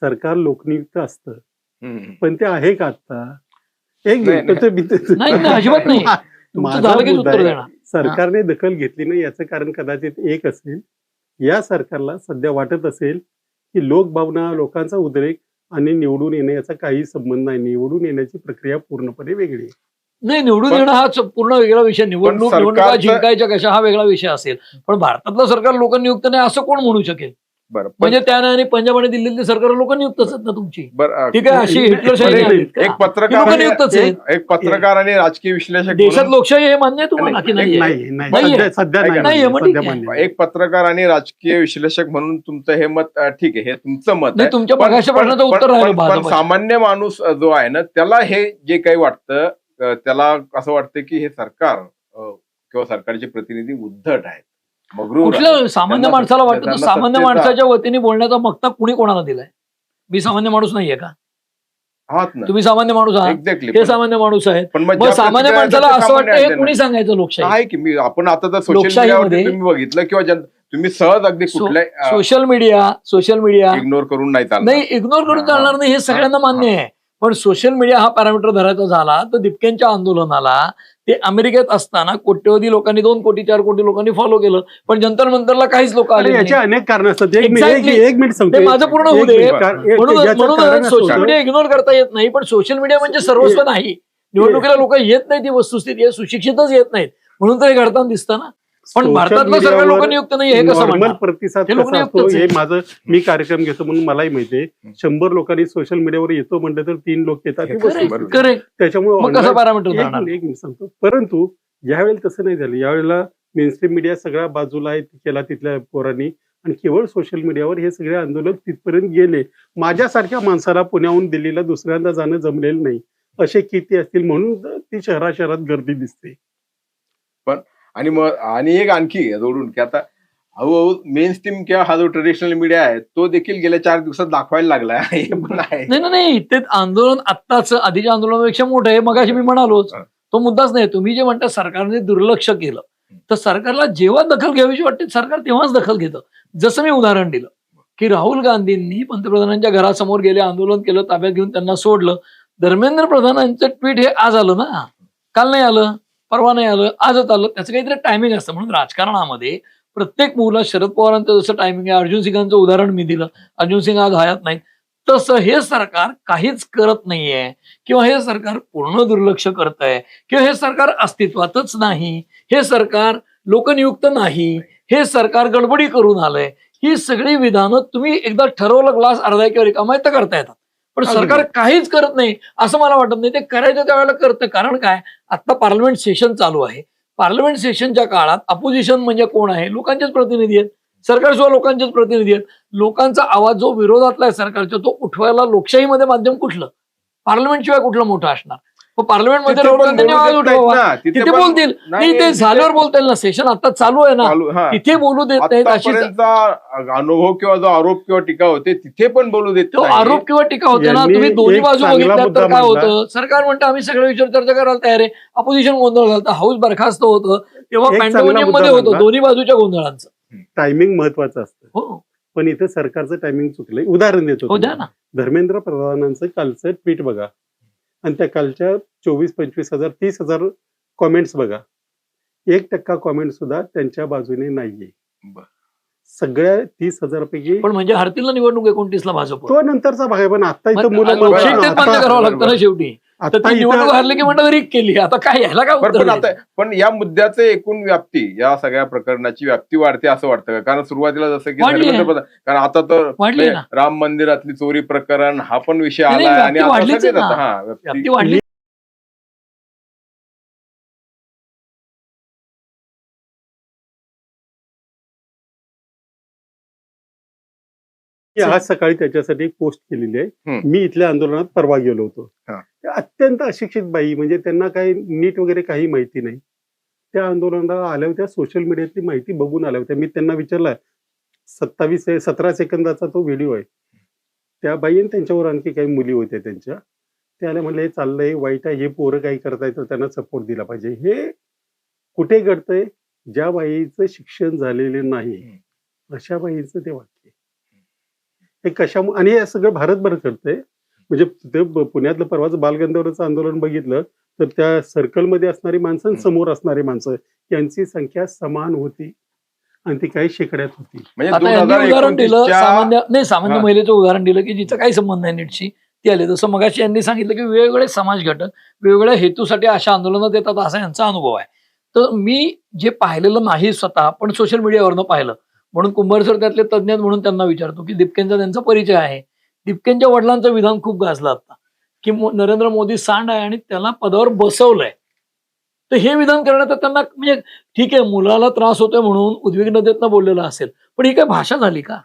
सरकार लोकनियुक्त असतं, हम्म. पण ते आहे का आता? एक नाही, मिनिट. नाही नाही, अजिबात नाही. तुमचं माझा झालं की मुद्दा उत्तर आहे, देणार. सरकारने दखल घेतली नाही याचं कारण कदाचित एक असेल, या सरकारला सध्या वाटत असेल की लोकभावना, लोकांचा उद्रेक आणि निवडून येणे याचा काही संबंध नाही. निवडून येण्याची प्रक्रिया पूर्णपणे वेगळी आहे. नाही, निवडून पण- येणं हा पूर्ण वेगळा विषय. निवडणुका सरकारचं- जिंकायच्या कशा हा वेगळा विषय असेल, पण भारतातलं सरकार लोकनियुक्त नाही असं कोण म्हणू शकेल? बरं, पण- म्हणजे त्याने आणि पंजाब आणि दिल्लीतली सरकार लोकनियुक्तच आहेत ना तुमची. बरं, ठीक आहे, अशी हिटलरशाही एक- नाही आहेत का? एक ही पत्रकार लोकनियुक्तच आहेत. एक पत्रकार आणि राजकीय विश्लेषक देशात म्हणून- लोकशाही हे मान्य आहे तुम्हाला की नाही? नाही नाहीये. सध्या नाही, नाही, मग ठीक सध्या आहे. मान्य नाही. एक पत्रकार आणि राजकीय विश्लेषक म्हणून तुमचं हे मत ठीक आहे, हे तुमचं मत नाही, आहे. तुमच्या पण- मगाच्या पण- प्रश्नाचं उत्तर पण- राहिलं पण- पण भाजपचं. सामान्य माणूस जो आहे ना, त्याला हे जे काही वाटतं, त्याला असं वाटतं की हे सरकार किंवा सरकारचे प्रतिनिधी उद्धट आहेत, मगरूर कुठल्या आहेत. सामान्य त्यांना माणसाला वाटतं तर त्यांना सामान्य सत्तेचा- माणसाच्या वतीने बोलण्याचा मक्ता कुणी कोणाला दिलाय? मी सामान्य माणूस नाहीये का? आहात ना. तुम्ही सामान्य माणूस आहात, एक्झॅक्टली. हे सामान्य माणूस आहेत. पण मग ज्या सामान्य प्रतिक्रिया माणसाला आहेत, ते असं वाटतं सामान्य हे आहेत कुणी त्यांना. सांगायचं लोकशाही? आहे की मी आपण आता तर सोशल लोकशाहीमध्ये- मीडियावर तुम्ही बघितलं किंवा तुम्ही सहज अगदी कुठल्या सोशल मीडिया इग्नोर करून नाही चालणार. नाही, इग्नोर करून हा, चालणार नाही, हे सगळ्यांना मान्य आहे. पण सोशल मीडिया हा पॅरामीटर धरायचा झाला तर दिपक्यांच्या आंदोलनाला ते अमेरिकेत असताना कोट्यवधी लोकांनी, 2 कोटी 4 कोटी लोकांनी फॉलो केलं, पण जंतर मंतरला काहीच लोक आले अरे नाही. याचे अनेक कारण असतात. एक मिनिट Exactly. एक मिनिट सांगतो. ते माझं पूर्ण होऊ दे. म्हणून सोशल म्हणून मीडिया इग्नोर करता येत नाही, पण सोशल मीडिया म्हणजे सर्वस्व नाही. निवडणुकीला लोक येत नाही, ती वस्तुस्थिती आहे, सुशिक्षितच येत नाहीत, म्हणून तर हे घडताना दिसतं ना. पण भारतातलं सरकार लोकनियुक्त नाही हे कसं नॉर्मल म्हणणार? प्रतिसाद हे कसा लोकनियुक्तच असतो आहे. हे माझं, मी कार्यक्रम घेतो म्हणून मलाही माहितीये. 100 लोकांनी सोशल मीडियावर येतो म्हणलं तर 3 लोक येतात. हे ही खरं वस्तू आहे. आहे. बरोबर. करेक्ट. त्याच्यामुळे मग कसं online- पॅरामीटर एक धरणार? मिनिट सांगतो. परंतु यावेळेला तसं नाही झालं. यावेळेला मेनस्ट्रीम मीडिया सगळ्या बाजूला आहे, केला तिथल्या पोरांनी, आणि केवळ सोशल मीडियावर हे सगळे आंदोलक तिथपर्यंत गेले. माझ्यासारख्या माणसाला पुण्याहून दिल्लीला दुसऱ्यांदा जाणं जमलेलं नाही. असे किती असतील, म्हणून ती शहरात गर्दी दिसते. आणि मग आणि एक आणखी जोडून की आता अहो मेन स्ट्रीम किंवा हा जो ट्रेडिशनल मीडिया आहे तो देखील गेल्या 4 दिवसात दाखवायला लागलाय हे पण आहे. नाही ते आंदोलन आत्ताच आधीच्या आंदोलनापेक्षा मोठं आहे. मगाशी मी म्हणालोच, तो मुद्दाच नाही. तुम्ही जे म्हणता सरकारने दुर्लक्ष केलं, तर सरकारला जेव्हा दखल घ्यावीशी वाटते सरकार तेव्हाच दखल घेतं. जसं मी उदाहरण दिलं की राहुल गांधींनी पंतप्रधानांच्या घरासमोर गेले, आंदोलन केलं, ताब्यात घेऊन त्यांना सोडलं. धर्मेंद्र प्रधानांचं ट्विट हे आज आलं ना, काल नाही आलं, परवा नाही आलं, आजच आलं. त्याचं काहीतरी टायमिंग असतं. म्हणून राजकारणामध्ये प्रत्येक मुलं, शरद पवारांचं जसं टायमिंग आहे, अर्जुन सिंगांचं उदाहरण मी दिलं, अर्जुन सिंग आज हयात नाहीत, तसं हे सरकार काहीच करत नाहीये किंवा हे सरकार पूर्ण दुर्लक्ष करत आहे किंवा हे सरकार अस्तित्वातच नाही, हे सरकार लोकनियुक्त नाही, हे सरकार गडबडी करून आलंय. ही सगळी विधानं तुम्ही एकदा ठरवलं ग्लास अर्धा किंवा रिकामा आहे तर करता येतात. पण सरकार काहीच करत नाही असं मला वाटत नाही. ते करायचं त्यावेळेला करतं. कारण काय, आता पार्लमेंट सेशन चालू आहे. पार्लमेंट सेशनच्या काळात अपोजिशन म्हणजे कोण आहे? लोकांचेच प्रतिनिधी आहेत. सरकार सुद्धा लोकांचेच प्रतिनिधी आहेत. लोकांचा आवाज जो विरोधातला आहे सरकारचा, तो उठवायला लोकशाहीमध्ये माध्यम कुठलं? पार्लमेंट शिवाय कुठलं मोठं असणार? पार्लमेंटमध्ये तिथे राहुल पण गांधींनी बोलू आवाज देत उठवावा. नाहीत ना, तिथे तिथे पण- बोलतील नाही, ते नाही, झाल्यावर बोलता येईल ना. सेशन आता चालू आहे ना, हा. तिथे बोलू देत नाहीत. अशी आतापर्यंतचा अनुभव किंवा जो आरोप किंवा टीका होते तिथे पण बोलू देत तो नाही. आरोप किंवा टीका होते ना. यांनी तुम्ही दोन्ही एक बाजू चांगला बघितल्या तर मुद्दा काय मांडला. होतं? सरकार म्हणतं आम्ही सगळे विचार चर्चा करायला तयार आहे. अपोजिशन गोंधळ घालतं, हाऊस बरखास्त होतं. तेव्हा एक चांगला पॅन्डोनियम मध्ये मुद्दा होतं मांडला. दोन्ही बाजूच्या गोंधळांचं. टायमिंग महत्वाचं असतं. हो पण इथं सरकारचं टायमिंग चुकलंय. उदाहरण देतो हो द्या तुम्हाला. ना. धर्मेंद्र प्रधानांचं कालचं ट्विट बघा आणि त्या कालच्या 24-25,000 30,000 कॉमेंट्स बघा. 1% कॉमेंट सुद्धा त्यांच्या बाजूने नाहीये. बरं. सगळ्या 30,000 पैकी पण म्हणजे हरतील ना निवडणूक 29 ला भाजप. तो नंतरचा भाग आहे. पण आता इथं मुलं लोकशाही तेच मान्य करावं लागतं ना आता शेवटी. तर ती इथं निवडणूक हरली की म्हणतात रीक केली. आता काय ह्याला काय पण उत्तर पण आता द्यायचं? पण या मुद्द्याचे एकूण व्याप्ती, या सगळ्या प्रकरणाची व्याप्ती वाढते असं वाटतं का? कारण सुरुवातीला जसं की वाढली आहे. धर्मेंद्र प्रधान, कारण आता तर वाढली आहे ना. राम मंदिरातली चोरी प्रकरण हा पण विषय नाही, आलाय व्याप्ती आणि आता वाढलीच सगळेच आहे आता ना. हा व्याप्ती व्याप्ती वाढली. मी आज सकाळी त्याच्यासाठी एक पोस्ट केलेली आहे. हम्म. मी इथल्या आंदोलनात परवा गेलो होतो. हा. त्या अत्यंत अशिक्षित बाई, म्हणजे त्यांना काही नीट वगैरे काही माहिती नाही. त्या आंदोलनाला आल्या होत्या, सोशल मीडियातली माहिती बघून आल्या होत्या. मी त्यांना विचारलं, 17 सेकंदाचा तो व्हिडिओ आहे. त्या बाई आणि त्यांच्यावर आणखी काही मुली होत्या त्यांच्या. त्या आल्या, म्हणले हे चाललंय, वाईट आहे, हे पोरं काही करतायत तर त्यांना सपोर्ट दिला पाहिजे. हे कुठे घडतंय? ज्या बाईचं शिक्षण झालेलं नाही अशा बाईचं ते वाक्य. हे कशामुळे, आणि हे सगळं भारतभर करतंय. म्हणजे ते पुण्यातलं परवाच बालगंधर्वचं आंदोलन बघितलं तर त्या सर्कलमध्ये असणारी माणसं आणि समोर असणारी माणसं यांची संख्या समान होती आणि ती काही शेकड्यात होती. म्हणजे आता यांनी उदाहरण दिलं 2029 सामान्य हा. महिलेचं उदाहरण दिलं की जिचं काही संबंध नाही नीटशी, ती आले. जसं मगाशी यांनी सांगितलं की वेगवेगळे समाज घटक वेगवेगळ्या हेतूसाठी अशा आंदोलनात येतात, असा यांचा अनुभव आहे. तर मी जे पाहिलेलं नाही स्वतः, पण सोशल मीडियावरनं पाहिलं, म्हणून कुंभार सर त्यातले तज्ज्ञ आहेत म्हणून त्यांना विचारतो की दीपकेंचा त्यांचा परिचय आहे. दीपकेंच्या वडिलांचं विधान खूप गाजलं आता की नरेंद्र मोदी सांड आहे आणि त्याला पदावर बसवलंय. तर हे विधान करण्यात त्यांना, म्हणजे ठीक आहे मुलाला त्रास होतोय म्हणून उद्विग्नतेतनं बोललेलं असेल, पण ही काय भाषा झाली का?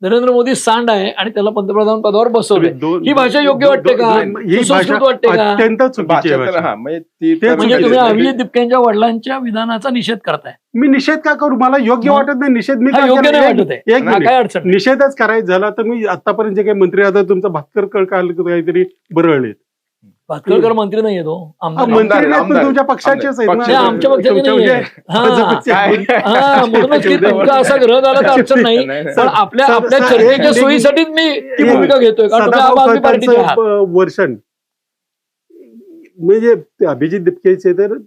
नरेंद्र मोदी सांड आहे आणि त्याला पंतप्रधान पदावर बसवलंय. ही भाषा योग्य वाटते का? ही सुसंस्कृत भाषा वाटते का? अत्यंत चुकीची भाषा आहे तर भाषा. हा म्हणजे ती ते तर म्हणजे चुकीचं तुम्ही आहे. अभिजित दीपकेंच्या वडिलांच्या विधानाचा निषेध करताय. मी निषेध का करू? मला योग्य मग? वाटत नाही निषेध. मी हा काय योग्य करेन? नाही वाटत आहे. एक हा, मिनिट. काय अडचण नाही. निषेधच करायचं झाला तर मी आतापर्यंत जे काही मंत्री आता तुमचा भास्कर काहीतरी बरळले. भातखळकर मंत्री नाही येतो, आमदार आहे. मंत्री नाहीत पण आमदार. तुमच्या पक्षाचेच आहेत पक्ष- ना. नाही, आमच्या पक्षाचे तुमच्या नाही म्हणजे आहे. हा. भाजपचे आहेत. हा, म्हणूनच की तुमचा असा ग्रह झाला तर अडचण नाही. नाही, नाही. पण आपल्या सर- आपल्या सर- चर्चेच्या एक- सोयीसाठीच मी ती एक- भूमिका घेतोय, कारण तुम्ही आम आदमी पार्टीचे आहात. वर्षण म्हणजे ते अभिजित दिपकेचे तर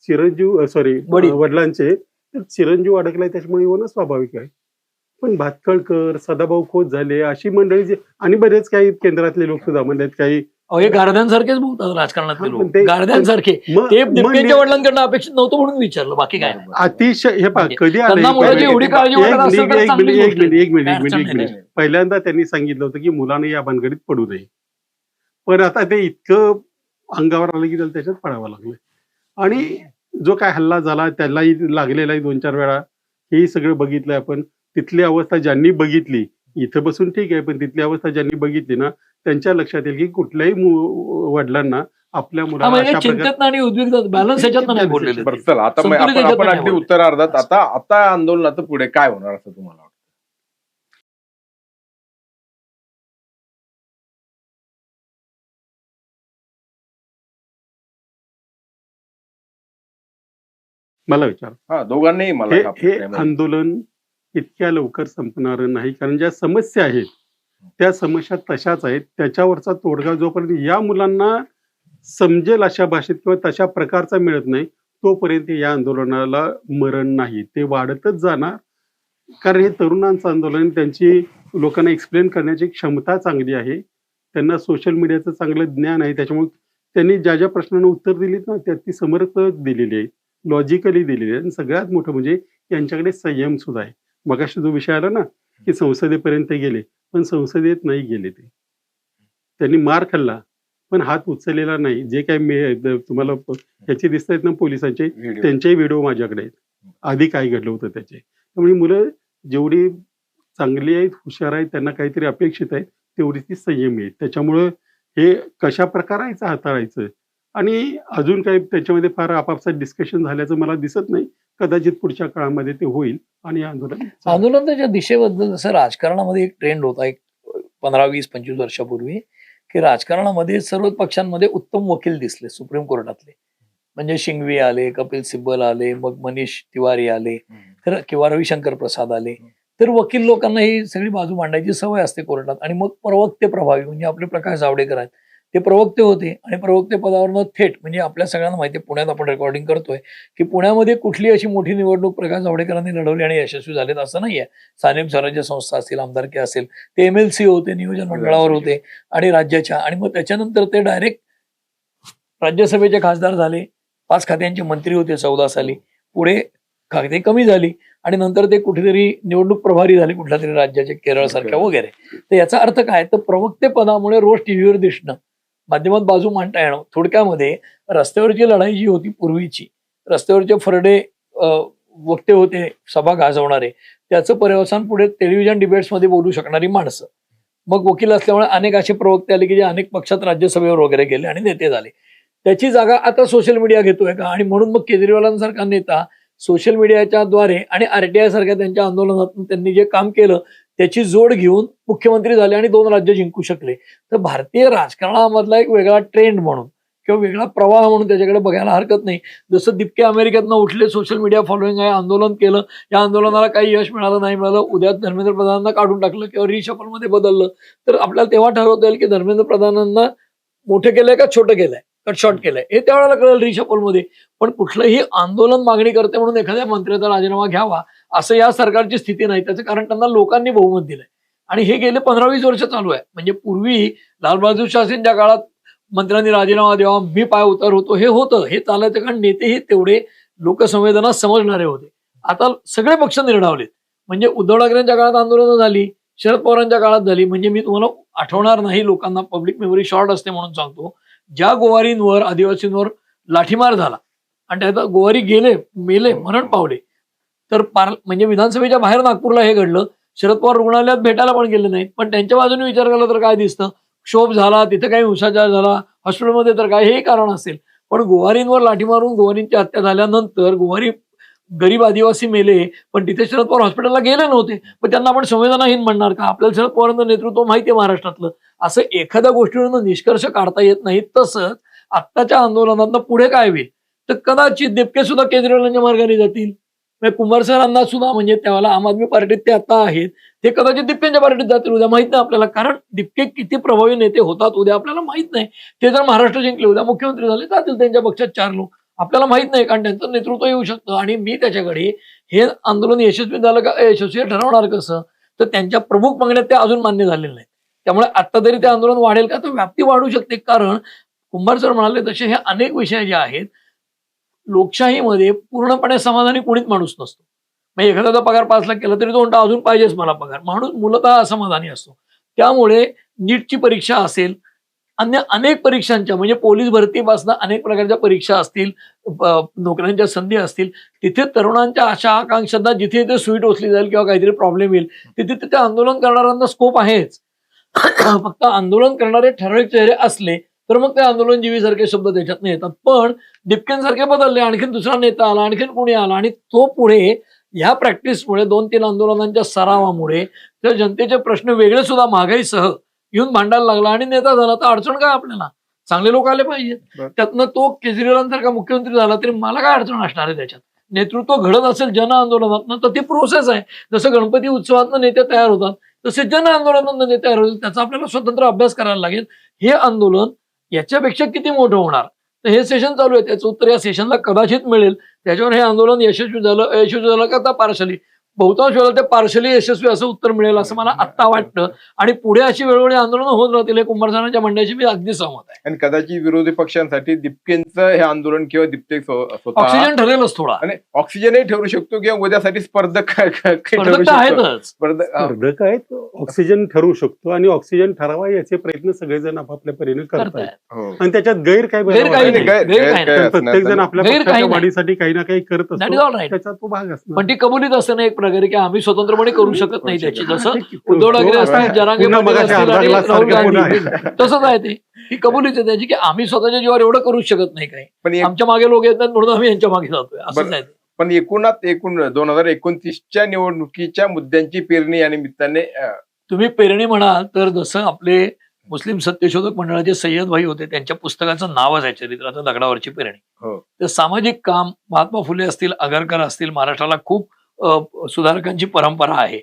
चिरंजीव वडील. वडिलांचे तर चिरंजीव अडकलाय त्याच्यामुळे येणं स्वाभाविक आहे. पण भातखळकर, सदाभाऊ खोत झाले, अशी मंडळी जे, आणि बरेच काही केंद्रातले लोक सुद्धा म्हणतात काही. अहो, हे गारद्यांसारखेच बोलतात राजकारणातले हा, लोक, पण ते- गारद्यांसारखे. मग- ते मग दिपकेंच्या मी- वडिलांकडनं अपेक्षित नव्हतं म्हणून विचारलं, बाकी काय नाही. अतिशय हे पहा म्हणजे कधी आलं त्यांना मुलाची एवढी काळजी वाटत असेल तर चांगली गोष्ट आहे. एक काय अडचण मिनिट नाही. पहिल्यांदा त्यांनी सांगितलं होतं की मुलाने या भानगडीत पडू नये. पण आता ते इतकं अंगावर आलं की त्याला त्याच्यात पडावं लागलं. आणि जो काय हल्ला झाला त्यालाही लागलेला आहे 2-4 वेळा, हेही सगळं बघितलंय आपण. तिथली अवस्था ज्यांनी बघितली, इथं बसून ठीक आहे, पण तिथली अवस्था ज्यांनी बघितली ना, त्यांच्या लक्षात येईल की कुठल्याही वडिलांना आपल्या हा, मुलाला म्हणजे अशा प्रकारे चिंतेत आणि उद्विग्न बॅलन्स ह्याच्यात नाही बोललेले बरं चला आता संतुलित आपण याच्यात आपण नाही अगदी बोलले. उत्तरार्धात आता आंदोलनाचं पुढे काय होणार असं तुम्हाला वाटतं? मला विचार हा दोघांनाही मला हे हा हे प्रश्न आहे. आंदोलन इतक्या लवकर संपणार नाही, कारण ज्या समस्या आहेत त्या समस्या तशाच आहेत. त्याच्यावरचा तोडगा जोपर्यंत या मुलांना समजेल अशा भाषेत किंवा तशा प्रकारचा मिळत नाही, तोपर्यंत या आंदोलनाला मरण नाही, ते वाढतच जाणार. कारण हे तरुणांचं आंदोलन आहे, त्यांची लोकांना एक्सप्लेन करण्याची क्षमता चांगली आहे, त्यांना सोशल मीडियाचं चांगलं ज्ञान आहे. त्याच्यामुळे त्यांनी ज्या ज्या प्रश्नांना उत्तर दिलीत ना, त्यात ती समर्पक दिलेली आहे, लॉजिकली दिलेली आहे. आणि सगळ्यात मोठं म्हणजे यांच्याकडे संयम सुद्धा आहे. मगाशी जो विषय आला ना, की संसदेपर्यंत गेले, पण संसदेत नाही गेले ते. त्यांनी मार खाल्ला, पण हात उचललेला नाही. जे काही तुम्हाला ह्याचे दिसतायत ना पोलिसांचे, व्हिडिओ. त्यांचेही व्हिडिओ माझ्याकडे आहेत. आधी काय घडलं होतं त्याचे. त्यामुळे मुलं जेवढी चांगली आहेत, हुशार आहेत, त्यांना काहीतरी अपेक्षित आहे, तेवढी ती संयमी आहेत. त्याच्यामुळं हे कशा प्रकारायचं हाताळायचं आणि अजून काही त्याच्यामध्ये फार आपापसात डिस्कशन झाल्याचं मला दिसत नाही. कदाचित पुढच्या काळामध्ये ते होईल आणि आंदोलनाच्या दिशेबद्दल जसं राजकारणामध्ये एक ट्रेंड होता एक 15, 20, 25 वर्षापूर्वी, की राजकारणामध्ये सर्वच पक्षांमध्ये उत्तम वकील दिसले सुप्रीम कोर्टातले. म्हणजे शिंगवी आले, कपिल सिब्बल आले, मग मनीष तिवारी आले, तर किंवा रविशंकर प्रसाद आले. तर वकील लोकांना ही सगळी बाजू मांडायची सवय असते कोर्टात. आणि मग प्रवक्ते प्रभावी म्हणजे आपले प्रकाश जावडेकर आहेत, ते प्रवक्ते होते आणि प्रवक्ते पदावरनं थेट म्हणजे आपल्या सगळ्यांना माहिती आहे, पुण्यात आपण रेकॉर्डिंग करतोय की पुण्यामध्ये कुठली अशी मोठी निवडणूक प्रकाश जावडेकरांनी लढवली आणि यशस्वी झालेत असं नाहीये. स्थानिक स्वराज्य संस्था असतील, आमदारकी असेल, ते MLC होते, नियोजन मंडळावर होते आणि राज्याच्या. आणि मग त्याच्यानंतर ते डायरेक्ट राज्यसभेचे खासदार झाले, 5 खात्यांचे मंत्री होते 14 साली. पुढे खाते कमी झाली आणि नंतर ते कुठेतरी निवडणूक प्रभारी झाले कुठल्या तरी राज्याचे, केरळ सारख्या वगैरे. तर याचा अर्थ काय, तर प्रवक्ते पदामुळे रोज टीव्हीवर दिसणं, माध्यमात बाजू मांडता येणं. थोडक्यामध्ये रस्त्यावरची लढाई जी होती पूर्वीची, रस्त्यावरचे फरडे वक्ते होते सभा गाजवणारे, त्याचं पर्यवसान पुढे टेलिव्हिजन डिबेट्समध्ये बोलू शकणारी माणसं. मग वकील असल्यामुळे अनेक असे प्रवक्ते आले की जे अनेक पक्षात राज्यसभेवर वगैरे गेले आणि नेते झाले. त्याची जागा आता सोशल मीडिया घेतोय का? आणि म्हणून मग केजरीवालांसारखा नेता सोशल मीडियाच्या द्वारे आणि RTI सारख्या त्यांच्या आंदोलनातून त्यांनी जे काम केलं त्याची जोड घेऊन मुख्यमंत्री झाले आणि 2 राज्य जिंकू शकले. तर भारतीय राजकारणामधला एक वेगळा ट्रेंड म्हणून किंवा वेगळा प्रवाह म्हणून त्याच्याकडे बघायला हरकत नाही. जसं दिपके अमेरिकेतनं उठले, सोशल मीडिया फॉलोईंग आहे, आंदोलन केलं, या आंदोलनाला काही यश मिळालं नाही मिळालं, उद्या धर्मेंद्र प्रधानांना काढून टाकलं किंवा रिशफलमध्ये बदललं, तर आपल्याला तेव्हा ठरवता येईल की धर्मेंद्र प्रधानांना मोठं केलंय का छोटं केलंय, कट शॉर्ट केलंय, हे त्यावेळेला कळेल रिशफलमध्ये. पण कुठलंही आंदोलन मागणी करते म्हणून एखाद्या मंत्र्याचा राजीनामा घ्यावा असं या सरकारची स्थिती नाही. त्याचं कारण त्यांना लोकांनी बहुमत दिलंय आणि हे गेले 15-20 वर्ष चालू आहे. म्हणजे पूर्वी लालबहादूर शास्त्रींच्या काळात मंत्र्यांनी राजीनामा द्यावा, मी पाय उतार होतो, हे होतं, हे चालायचं, कारण नेतेही तेवढे लोकसंवेदना समजणारे होते. आता सगळे पक्ष निर्णावलेत. म्हणजे उद्धव ठाकरेंच्या काळात आंदोलनं झाली, शरद पवारांच्या काळात झाली. म्हणजे मी तुम्हाला आठवणार नाही, लोकांना पब्लिक मेमरी शॉर्ट असते म्हणून सांगतो, ज्या गोवारींवर, आदिवासींवर लाठीमार झाला आणि त्यात गोवारी गेले, मेले, मरण पावले, तर म्हणजे विधानसभेच्या बाहेर नागपूरला हे घडलं. शरद पवार रुग्णालयात भेटायला पण गेले नाहीत. पण त्यांच्या बाजूने विचार केला तर काय दिसतं, क्षोभ झाला, तिथे काही हिंसाचार झाला, हॉस्पिटलमध्ये तर काय, हे कारण असेल. पण गोवारींवर लाठी मारून गोवारींची हत्या झाल्यानंतर गोवारी गरीब आदिवासी मेले, पण तिथे शरद पवार हॉस्पिटलला गेले नव्हते. पण त्यांना आपण संवेदनाहीन म्हणणार का? आपल्याला शरद पवारांचं नेतृत्व माहिती आहे महाराष्ट्रातलं. असं एखाद्या गोष्टीवरून निष्कर्ष काढता येत नाही. तसंच आत्ताच्या आंदोलनातनं पुढे काय होईल, तर कदाचित दिपके सुद्धा केजरीवालांच्या मार्गाने जातील. कुमार सरांना सुद्धा, म्हणजे त्यावेळेला आम आदमी पार्टीत ते आता आहेत, ते कदाचित दिपकेंच्या पार्टीत जातील उद्या, माहित नाही आपल्याला. कारण दिपके किती प्रभावी नेते होतात उद्या आपल्याला माहित नाही. ते जर महाराष्ट्र जिंकले, उद्या मुख्यमंत्री झाले, जातील त्यांच्या पक्षात 4 लोक, आपल्याला माहित नाही, कारण त्यांचं नेतृत्व येऊ शकतं. आणि मी त्याच्याकडे हे आंदोलन यशस्वी झालं का यशस्वी ठरवणार कसं, तर त्यांच्या प्रमुख मागण्या त्या अजून मान्य झालेल्या नाहीत. त्यामुळे आता तरी ते आंदोलन वाढेल का, तर व्याप्ती वाढू शकते. कारण कुंभार सर म्हणाले तसे हे अनेक विषय जे आहेत, लोकशाहीमध्ये पूर्णपणे समाधानी कोणीच माणूस नसतो. म्हणजे एखाद्याचा पगार 5 लाख केला तरी तो म्हणतो अजून पाहिजेच मला पगार. माणूस मूलतः असमाधानी असतो. त्यामुळे नीटची परीक्षा असेल, अन्य अनेक परीक्षांच्या, म्हणजे पोलीस भरतीपासून अनेक प्रकारच्या परीक्षा असतील, नोकऱ्यांच्या संधी असतील, तिथे तरुणांच्या आशा आकांक्षांना जिथे जिथे सुई टोचली जाईल किंवा काहीतरी प्रॉब्लेम येईल, तिथे तिथे आंदोलन करणाऱ्यांना स्कोप आहेच. फक्त आंदोलन करणारे ठराविक चेहरे असले तर मग ते आंदोलनजीवी शब्द त्याच्यातनं येतात. पण डिपकेंसारखे बदलले, आणखीन दुसरा नेता आला, आणखीन कोणी आला आणि तो पुढे ह्या प्रॅक्टिसमुळे 2-3 आंदोलनांच्या सरावामुळे त्या जनतेचे प्रश्न वेगळे सुद्धा महागाईसह येऊन भांडायला लागला आणि नेता झाला. तर अडचण काय आपल्याला? चांगले लोक आले पाहिजेत. बरं. त्यातनं तो केजरीवालांसारखा मुख्यमंत्री झाला तरी मला काय अडचण असणार आहे त्याच्यात? नेतृत्व घडत असेल जन आंदोलनातनं तर ती प्रोसेस आहे. जसं गणपती उत्सवातनं नेते तयार होतात तसे जन आंदोलनातनं नेते तयार होतात. त्याचा आपल्याला स्वतंत्र अभ्यास करायला लागेल. हे आंदोलन याच्यापेक्षा किती मोठं होणार? तर हे सेशन चालू आहे. त्याचं उत्तर या सेशनला कदाचित मिळेल. त्याच्यावर हे आंदोलन यशस्वी झालं, अयशस्वी झालं का आता पार्शली? बहुतांश वेळेला ते पार्शली यशस्वी असं उत्तर मिळेल असं मला आत्ता वाटतं. आणि पुढे अशी वेळोवेळी आंदोलनं होत राहतील. कुंभारसानाच्या म्हणण्याशी मी अगदी सहमत आहे. आणि कदाचित विरोधी पक्षांसाठी दिपकेंचं हे आंदोलन किंवा दिपके स्वतः ऑक्सिजन ठरेलच थोडा. आणि ऑक्सिजनही ठरू शकतो किंवा उद्यासाठी स्पर्धक ठरू स्पर्धक तर शकतो. आहेतच. स्पर्धक आहेत, ऑक्सिजन ठरवू शकतो आणि ऑक्सिजन ठरावा याचे प्रयत्न सगळेजण आपापल्या परीने करतायत. करतायत. हो. आणि त्याच्यात गैर काय गैर काही बघावं नाही. लागेल. गैर काही नाही. प्रत्येक जण आपल्या गैर काही पक्षाच्या नाही. वाढीसाठी काही ना काही करत That is all असतो, right. त्याचा तो भाग असणार. पण ती कबुलीत असते ना एक प्रकारे की आम्ही स्वतंत्रपणे करू शकत नाही त्याची. जसं तो- उद्धव ठाकरे तो- असतील, जरांगे पुन्हा पाटील मगाशी असतील अर्धा आणि ग्लास राहुल सारखं पुन्हा गांधी. तसंच आहे ते. ही कबुलीच आहे त्याची की आम्ही स्वतःच्या जीवावर एवढं करूच शकत नाही काही. पण आमच्या मागे लोक येतात म्हणून आम्ही यांच्या मागे जातोय असंच बरं. आहे ते. पण एकूण 2029च्या निवडणुकीच्या मुद्द्यांची पेरणी या निमित्ताने तुम्ही पेरणी म्हणाल तर जसं आपले मुस्लिम सत्यशोधक मंडळाचे सय्यद भाई होते त्यांच्या पुस्तकाचं नावच आहे चरित्राच्या दगडावरची पेरणी. हो. तर सामाजिक काम महात्मा फुले असतील, आगरकर असतील, महाराष्ट्राला खूप सुधारकांची परंपरा आहे.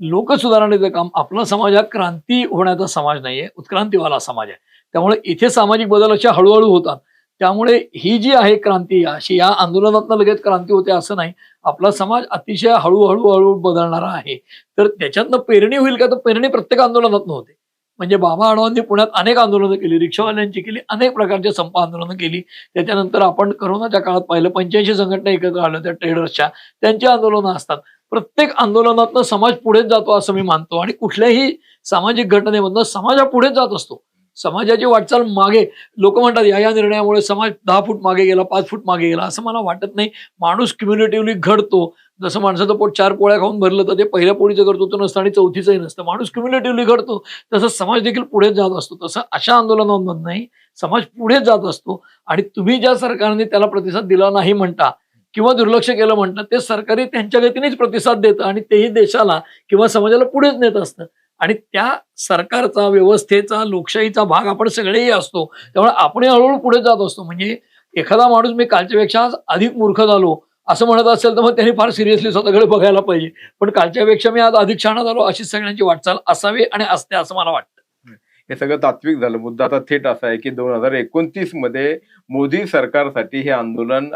लोकसुधारणेचं काम. आपला समाज हा क्रांती होण्याचा समाज नाहीये, उत्क्रांतीवाला समाज आहे. त्यामुळे इथे सामाजिक बदल अशा हळूहळू होतात. त्यामुळे ही जी आहे क्रांती अशी या आंदोलनातनं लगेच क्रांती होते असं नाही. आपला समाज अतिशय हळूहळू बदलणारा आहे. तर त्याच्यातनं पेरणी होईल का? तर पेरणी प्रत्येक आंदोलनातनं होते. म्हणजे बाबा आढावांनी पुण्यात अनेक आंदोलनं केली, रिक्षावाल्यांची केली, अनेक प्रकारचे संप आंदोलनं केली. त्याच्यानंतर आपण करोनाच्या काळात पाहिलं 85 संघटना एकत्र आल्या त्या ट्रेडर्सच्या, त्यांची आंदोलनं असतात. प्रत्येक आंदोलनातनं समाज पुढेच जातो असं मी मानतो. आणि कुठल्याही सामाजिक घटनेमधनं समाज हा पुढेच जात असतो. समाजाची वाटचाल मागे लोक म्हणतात या निर्णयामुळे समाज 10 फूट मागे गेला, 5 फूट मागे गेला, असं मला वाटत नाही. माणूस क्युम्युलेटिव्हली घडतो. जसं माणसाचं पोट 4 पोळ्या खाऊन भरलं तर ते पहिल्या पोळीचं कर्तृत्व नसतं आणि चौथीचंही नसतं. माणूस क्युम्युलेटिव्हली घडतो. तसं समाज देखील पुढेच जात असतो. तसं अशा आंदोलनांमधनंही समाज पुढेच जात असतो. आणि तुम्ही ज्या सरकारने त्याला प्रतिसाद दिला नाही म्हणता किंवा दुर्लक्ष केलं म्हणतात ते सरकारी त्यांच्या गतीनेच प्रतिसाद देतं आणि तेही देशाला किंवा समाजाला पुढेच नेत असतं. आणि त्या सरकारचा, व्यवस्थेचा, लोकशाहीचा भाग आपण सगळेही असतो. त्यामुळे आपणही हळूहळू पुढे जात असतो. म्हणजे एखादा माणूस मी कालच्या पेक्षा आज अधिक मूर्ख झालो असं म्हणत असेल तर मग त्यांनी फार सिरियसली स्वतःकडे बघायला पाहिजे. पण कालच्या पेक्षा मी आज अधिक शहाणा झालो अशीच सगळ्यांची वाटचाल असावी आणि असते असं मला वाटतं. हे सगळं तात्विक झालं. मुद्दा आता थेट असा आहे की 2029 मध्ये मोदी सरकारसाठी हे आंदोलन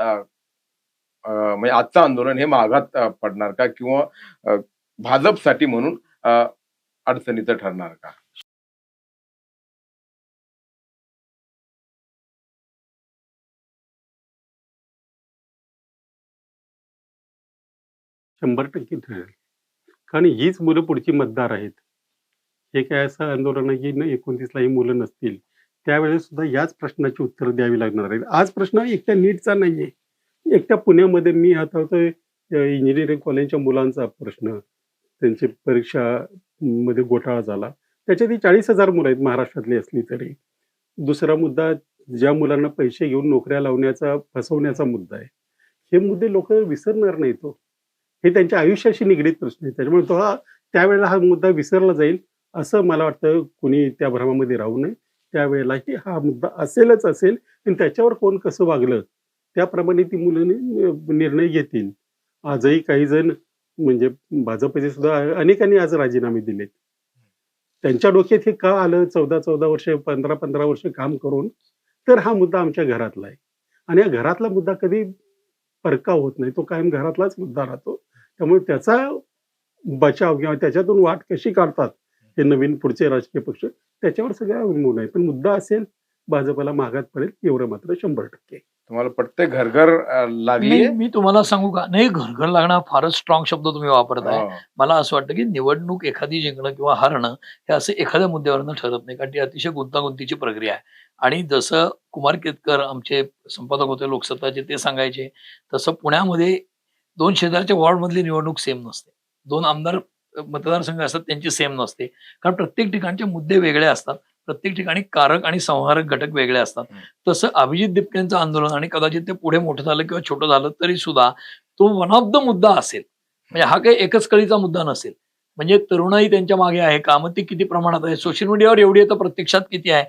म्हणजे आजचं आंदोलन हे मागात पडणार का किंवा भाजपसाठी म्हणून अडचणीचं ठरणार का? शंभर टक्के ठरेल. कारण हीच मुलं पुढची मतदार आहेत. हे काय असं आंदोलन आहे की 29ला ही मुलं नसतील, त्यावेळेस सुद्धा याच प्रश्नाची उत्तरं द्यावी लागणार आहेत. आज प्रश्न एकट्या नीटचा नाहीये. एकट्या पुण्यामध्ये मी आता होतोय इंजिनिअरिंग कॉलेजच्या मुलांचा प्रश्न, त्यांची परीक्षा मध्ये घोटाळा झाला. त्याच्यात 40,000 मुलं आहेत महाराष्ट्रातली असली तरी. दुसरा मुद्दा, ज्या मुलांना पैसे घेऊन नोकऱ्या लावण्याचा, फसवण्याचा मुद्दा आहे. हे मुद्दे लोक विसरणार नाहीत हो. हे त्यांच्या आयुष्याशी निगडीत प्रश्न आहे. त्याच्यामुळे त्यावेळेला हा मुद्दा विसरला जाईल असं मला वाटतं. कुणी त्या भ्रमामध्ये राहू नये. त्यावेळेलाही हा मुद्दा असेलच असेल आणि त्याच्यावर कोण कसं वागलं त्याप्रमाणे ती मुलं निर्णय घेतील. आजही काही जण म्हणजे भाजपचे सुद्धा अनेकांनी आज राजीनामे दिलेत. त्यांच्या डोक्यात हे का आलं 14 वर्ष 15 वर्ष काम करून, तर हा मुद्दा आमच्या घरातला आहे. आणि या घरातला मुद्दा कधी परकाव होत नाही. तो कायम घरातलाच मुद्दा राहतो. त्यामुळे त्याचा बचाव किंवा त्याच्यातून वाट कशी काढतात हे नवीन पुढचे राजकीय पक्ष, त्याच्यावर सगळं अवलंबून आहे. पण मुद्दा असेल भाजपला मागात पडेल एवढं मात्र 100%. तुम्हाला पटते घरघर लागली? नाही, मी तुम्हाला सांगू का, नाही घरघर लागणं हा फारच स्ट्रॉंग शब्द तुम्ही वापरताय. मला असं वाटतं की निवडणूक एखादी जिंकणं किंवा हरणं हे असं एखाद्या मुद्द्यावरनं ठरत नाही. कारण ती अतिशय गुंतागुंतीची प्रक्रिया आहे. आणि जसं कुमार केतकर आमचे संपादक होते लोकसत्ताचे, ते सांगायचे तसं पुण्यामध्ये 2 शेजारच्या वॉर्डमधली निवडणूक सेम नसते. 2 आमदार मतदारसंघ असतात त्यांची सेम नसते. कारण प्रत्येक ठिकाणचे मुद्दे वेगळे असतात. प्रत्येक ठिकाणी कारक आणि संहारक घटक वेगळे असतात. तसं अभिजित दिपकेंचं आंदोलन आणि कदाचित ते पुढे मोठं झालं किंवा छोटं झालं तरी सुद्धा तो वन ऑफ द मुद्दा असेल. म्हणजे हा काही एकच कळीचा मुद्दा नसेल. म्हणजे तरुणाई त्यांच्या मागे आहे का? मग ती किती प्रमाणात आहे? सोशल मीडियावर एवढी आहे तर प्रत्यक्षात किती आहे?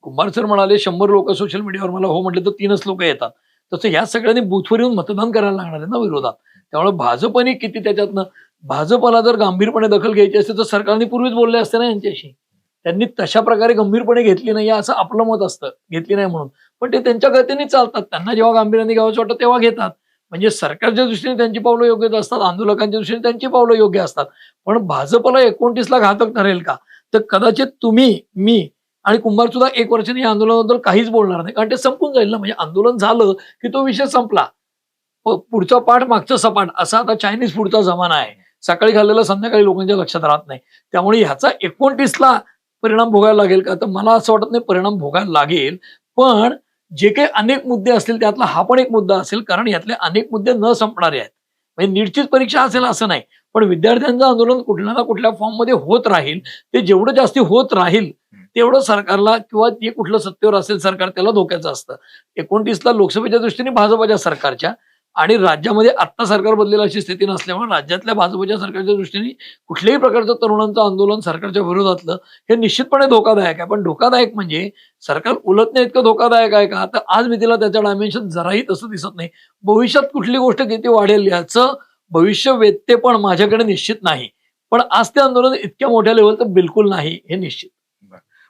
कुंभार सर म्हणाले 100 लोक सोशल मीडियावर, मला हो म्हटलं तर 3च लोक येतात. तसं या सगळ्यांनी बूथवर येऊन मतदान करायला लागणार आहे ना विरोधात. त्यामुळे भाजपने किती त्याच्यातनं, भाजपला जर गांभीरपणे दखल घ्यायची असते तर सरकारने पूर्वीच बोलले असते ना यांच्याशी. त्यांनी तशा प्रकारे गंभीरपणे घेतली नाही असं आपलं मत असतं, घेतली नाही म्हणून. पण ते त्यांच्या गतीने चालतात. त्यांना जेव्हा गांभीर्याने घ्यावंसं वाटतं तेव्हा घेतात. म्हणजे सरकारच्या दृष्टीने त्यांची पावलं योग्य असतात, आंदोलकांच्या दृष्टीने त्यांची पावलं योग्य असतात. पण भाजपला 29ला घातक ठरेल का? तर कदाचित तुम्ही, मी आणि कुंभार सुद्धा 1 वर्षाने या आंदोलनाबद्दल काहीच बोलणार नाही, कारण ते संपून जाईल ना. म्हणजे आंदोलन झालं की तो विषय संपला. पुढचा पाठ मागचं सपाट, असा आता चायनीज फूडचा जमाना आहे. सकाळी खाल्लेलं संध्याकाळी लोकांच्या लक्षात राहत नाही. त्यामुळे ह्याचा 29ला परिणाम भोगायला लागेल का? तर मला असं वाटत नाही परिणाम भोगायला लागेल. पण जे काही अनेक मुद्दे असतील त्यातला हा पण एक मुद्दा असेल, कारण यातले अनेक मुद्दे न संपणारे आहेत. म्हणजे नीटचीच परीक्षा असेल असं नाही, पण विद्यार्थ्यांचं आंदोलन कुठल्या ना कुठल्या फॉर्ममध्ये होत राहील. ते जेवढं जास्ती होत राहील तेवढं सरकारला किंवा ते कुठलं सत्तेवर असेल सरकार त्याला धोक्याचं असतं. 29ला लोकसभेच्या दृष्टीने भाजपच्या सरकारच्या आणि राज्यामध्ये आत्ता सरकार बदलेल अशी स्थिती नसल्यामुळे राज्यातल्या भाजपच्या सरकारच्या दृष्टीने कुठल्याही प्रकारचं तरुणांचं आंदोलन सरकारच्या विरोधातलं हे निश्चितपणे धोकादायक आहे. पण धोकादायक म्हणजे सरकार उलटणे इतकं धोकादायक आहे का? तर आज मी तिला त्याच्या डायमेन्शन जराही तसं दिसत नाही. भविष्यात कुठली गोष्ट किती वाढेल याचं भविष्य वेधते पण माझ्याकडे निश्चित नाही. पण आज ते आंदोलन इतक्या मोठ्या लेवल तर बिलकुल नाही हे निश्चित.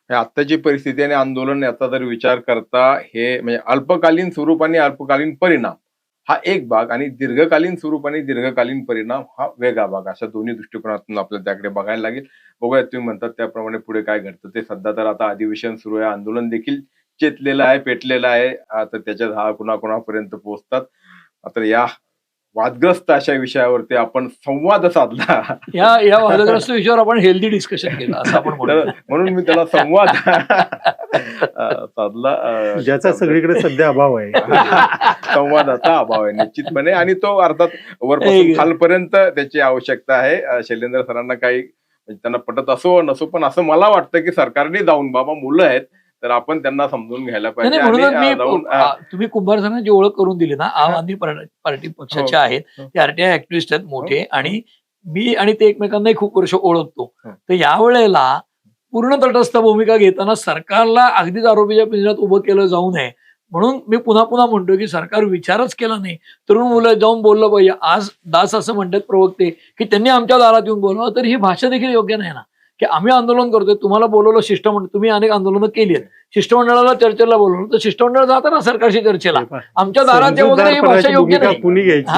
आत्ताची परिस्थिती आणि आंदोलन याचा जर विचार करता, हे म्हणजे अल्पकालीन स्वरूप आणि अल्पकालीन परिणाम हा एक भाग आणि दीर्घकालीन स्वरूप आणि दीर्घकालीन परिणाम हा वेगळा भाग, अशा दोन्ही दृष्टिकोनातून आपल्याला त्याकडे बघायला लागेल. बघूया तुम्ही म्हणतात त्याप्रमाणे पुढे काय घडतं ते. सध्या तर आता अधिवेशन सुरू आहे, आंदोलन देखील चेतलेलं आहे, पेटलेलं आहे. आता त्याच्यात हा कुणाकुणापर्यंत पोहोचतात. आता या वादग्रस्त अशा विषयावरती आपण संवाद साधला. या वादग्रस्त विषयावर आपण हेल्दी डिस्कशन केलं असं आपण म्हणू. म्हणून मी त्याला संवाद साधला, ज्याचा सगळीकडे सध्या अभाव आहे. संवादाचा अभाव आहे निश्चितपणे, आणि तो अर्थात वरपासून खालपर्यंत त्याची आवश्यकता आहे. शैलेंद्र सरांना काही म्हणजे त्यांना पटत असो नसो, पण असं मला वाटतं की सरकारने जाऊन, बाबा मुलं आहेत तर आपण त्यांना समजून घ्यायला पाहिजे. तुम्ही कुंभार सरांची ओळख करून दिली ना. आम आदमी पार्टी पक्षाचे आहेत, ते आरटीआय ऍक्टिव्हिस्ट आहेत मोठे, आणि मी आणि ते एकमेकांनाही खूप वर्ष ओळखतो. तर यावेळेला पूर्ण तटस्थ भूमिका घेताना सरकारला अगदीच आरोपीच्या पिंजऱ्यात उभं केलं जाऊ नये म्हणून मी पुन्हा पुन्हा म्हणतो की सरकार विचारच केला नाही. तरुण मुलं जाऊन बोललं पाहिजे. आज दास असं म्हणतात प्रवक्ते की त्यांनी आमच्या दारात येऊन बोलवा, तर ही भाषा देखील योग्य नाही ना. की आम्ही आंदोलन करतोय, तुम्हाला बोलवलं शिष्टमंडळ, तुम्ही अनेक आंदोलनं केली आहेत, शिष्टमंडळाला चर्चेला बोलवलं तर शिष्टमंडळ जातं ना सरकारशी चर्चेला. आमच्या दारात वगैरे ही भाषा योग्य नाही. कुणी घ्यायची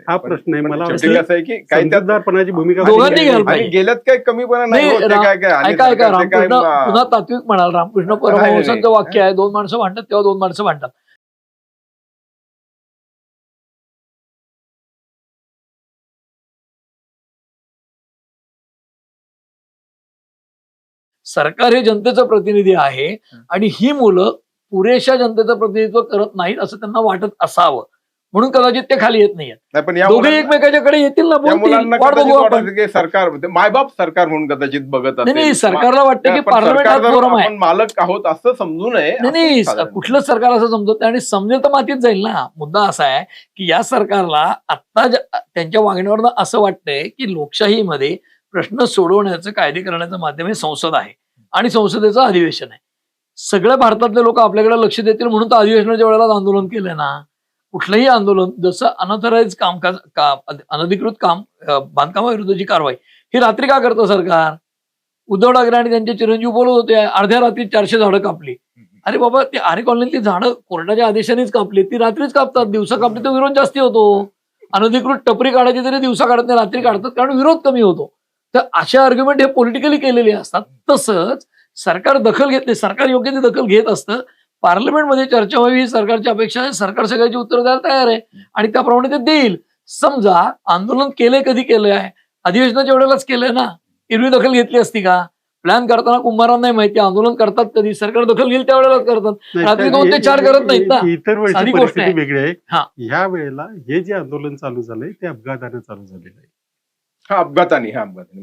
हा प्रश्न आहे. मला असं आहे की काही समजूतदारपणाची भूमिका दोघांनी घ्यायला पाहिजे. गेल्यात काही कमीपणा नाही. ऐका रामकृष्ण पुन्हा तात्विक म्हणाल. रामकृष्ण परमहंसांचं वाक्य आहे, 2 माणसं भांडतात तेव्हा 2 माणसं भांडतात. सरकार हे जनतेचं प्रतिनिधी आहे आणि ही मुलं पुरेशा जनतेचं प्रतिनिधित्व करत नाहीत असं त्यांना वाटत असावं म्हणून कदाचित ते खाली येत नाहीत. दोघे एकमेकाच्याकडे येतील ना, बोलतील. सरकार मायबाप सरकार म्हणून कदाचित बघत नाही. सरकारला वाटतं की पार्लमेंट हा फोरम आहे, मालक आहोत असं समजू नये. नाही कुठलंच सरकार असं समजत नाही आणि समजेल तर मातीत जाईल ना. मुद्दा असा आहे की या सरकारला आता त्यांच्या वागण्यावरनं असं वाटतंय की लोकशाहीमध्ये प्रश्न सोडवण्याचं, कायदे करण्याचं माध्यम हे संसद आहे आणि संसदेचं अधिवेशन आहे. सगळ्या भारतातले लोक आपल्याकडे लक्ष देतील म्हणून तर अधिवेशनाच्या वेळेला आंदोलन केलंय ना. कुठलंही आंदोलन, जसं अनऑथराइज कामकाज, अनधिकृत काम, बांधकामाविरुद्धची कारवाई ही रात्री का करतं सरकार? उद्धव ठाकरे आणि त्यांचे चिरंजीव बोलत होते अर्ध्या रात्री 400 झाडं कापली. अरे बाबा, ते आरे कॉलनीतली झाडं कोर्टाच्या आदेशानेच कापली, ती रात्रीच कापतात. दिवसा कापली तर विरोध जास्ती होतो. अनधिकृत टपरी काढायची तरी दिवसा काढत नाही, रात्री काढतात कारण विरोध कमी होतो. तर अशा आर्ग्युमेंट हे पॉलिटिकली केलेले असतात. तसंच सरकार दखल घेतली, सरकार योग्य ती दखल घेत असतं. पार्लमेंटमध्ये चर्चा व्हावी ही सरकारची अपेक्षा आहे. सरकार सगळ्याची उत्तर द्यायला तयार आहे आणि त्याप्रमाणे ते देईल. समजा आंदोलन केलंय, कधी केलंय? अधिवेशनाच्या वेळेलाच केलंय ना. एरवी दखल घेतली असती का? प्लॅन करताना कुंभारांना नाही माहिती आंदोलन करतात कधी, सरकार दखल घेईल त्यावेळेलाच करतात. रात्री 2 ते 4 करत नाहीत ना. इतर वेळेची परिस्थिती वेगळी आहे. ह्या वेळेला हे जे आंदोलन चालू झालंय ते अपघाताने चालू झालेलं आहे. अपघाताने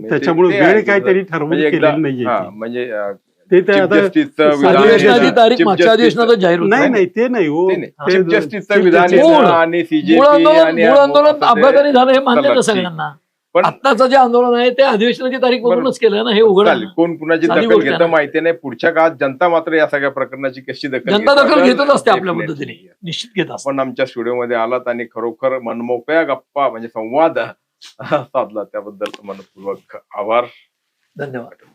त्याच्यामुळे वेळ काय तरी ठरवून केलेलं नाहीये. म्हणजे ते Chief आता Justiceचं साधी विधान अधिवेशनाची Chief तारीख मागच्या Justice- अधिवेशनातच जाहीर होती. नाही नाही ते नाही हो चीफ जस्टिसचं Chief विधान Justice- मूळ- आणि मूळ सीजेपी आंदोलन आणि मूळ आंदोलन असं ते अपघाताने झालं हे मान्य चाललं. आहे सगळ्यांना. पण आत्ताचं जे आंदोलन आहे ते अधिवेशनाची तारीख म्हणूनच केलं ना, हे उघड आहे चालेल, ना. कोण कुणाची साधी दखल गोष्ट आहे घेतं ना. माहिती नाही. पुढच्या काळात जनता मात्र या सगळ्या प्रकरणाची कशी दखल जनता घेते दखल आपण घेतच असते आपल्या definitely पद्धतीने, निश्चित घेत असते. आपण आमच्या स्टुडिओमध्ये आलात आणि खरोखर मनमोकळ्या गप्पा म्हणजे संवाद साधला, त्याबद्दल मनपूर्वक आभार. धन्यवाद.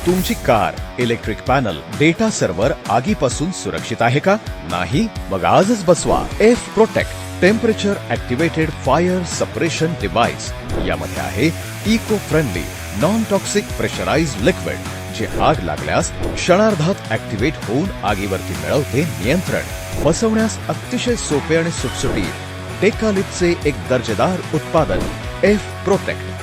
तुमची car, electric panel, data server आगीपासून सुरक्षित आहे का? नाही? मग आजच बसवा F protect temperature activated fire suppression device. यामध्ये आहे eco friendly non toxic pressurised liquid, जे आग लागल्यास क्षणार्धात ऍक्टिव्हेट होऊन आगीवरती मिळवते नियंत्रण. बसवण्यास अतिशय सोपे आणि सुटसुटीत टेकालिपचे एक दर्जेदार उत्पादन एफ प्रोटेक्ट.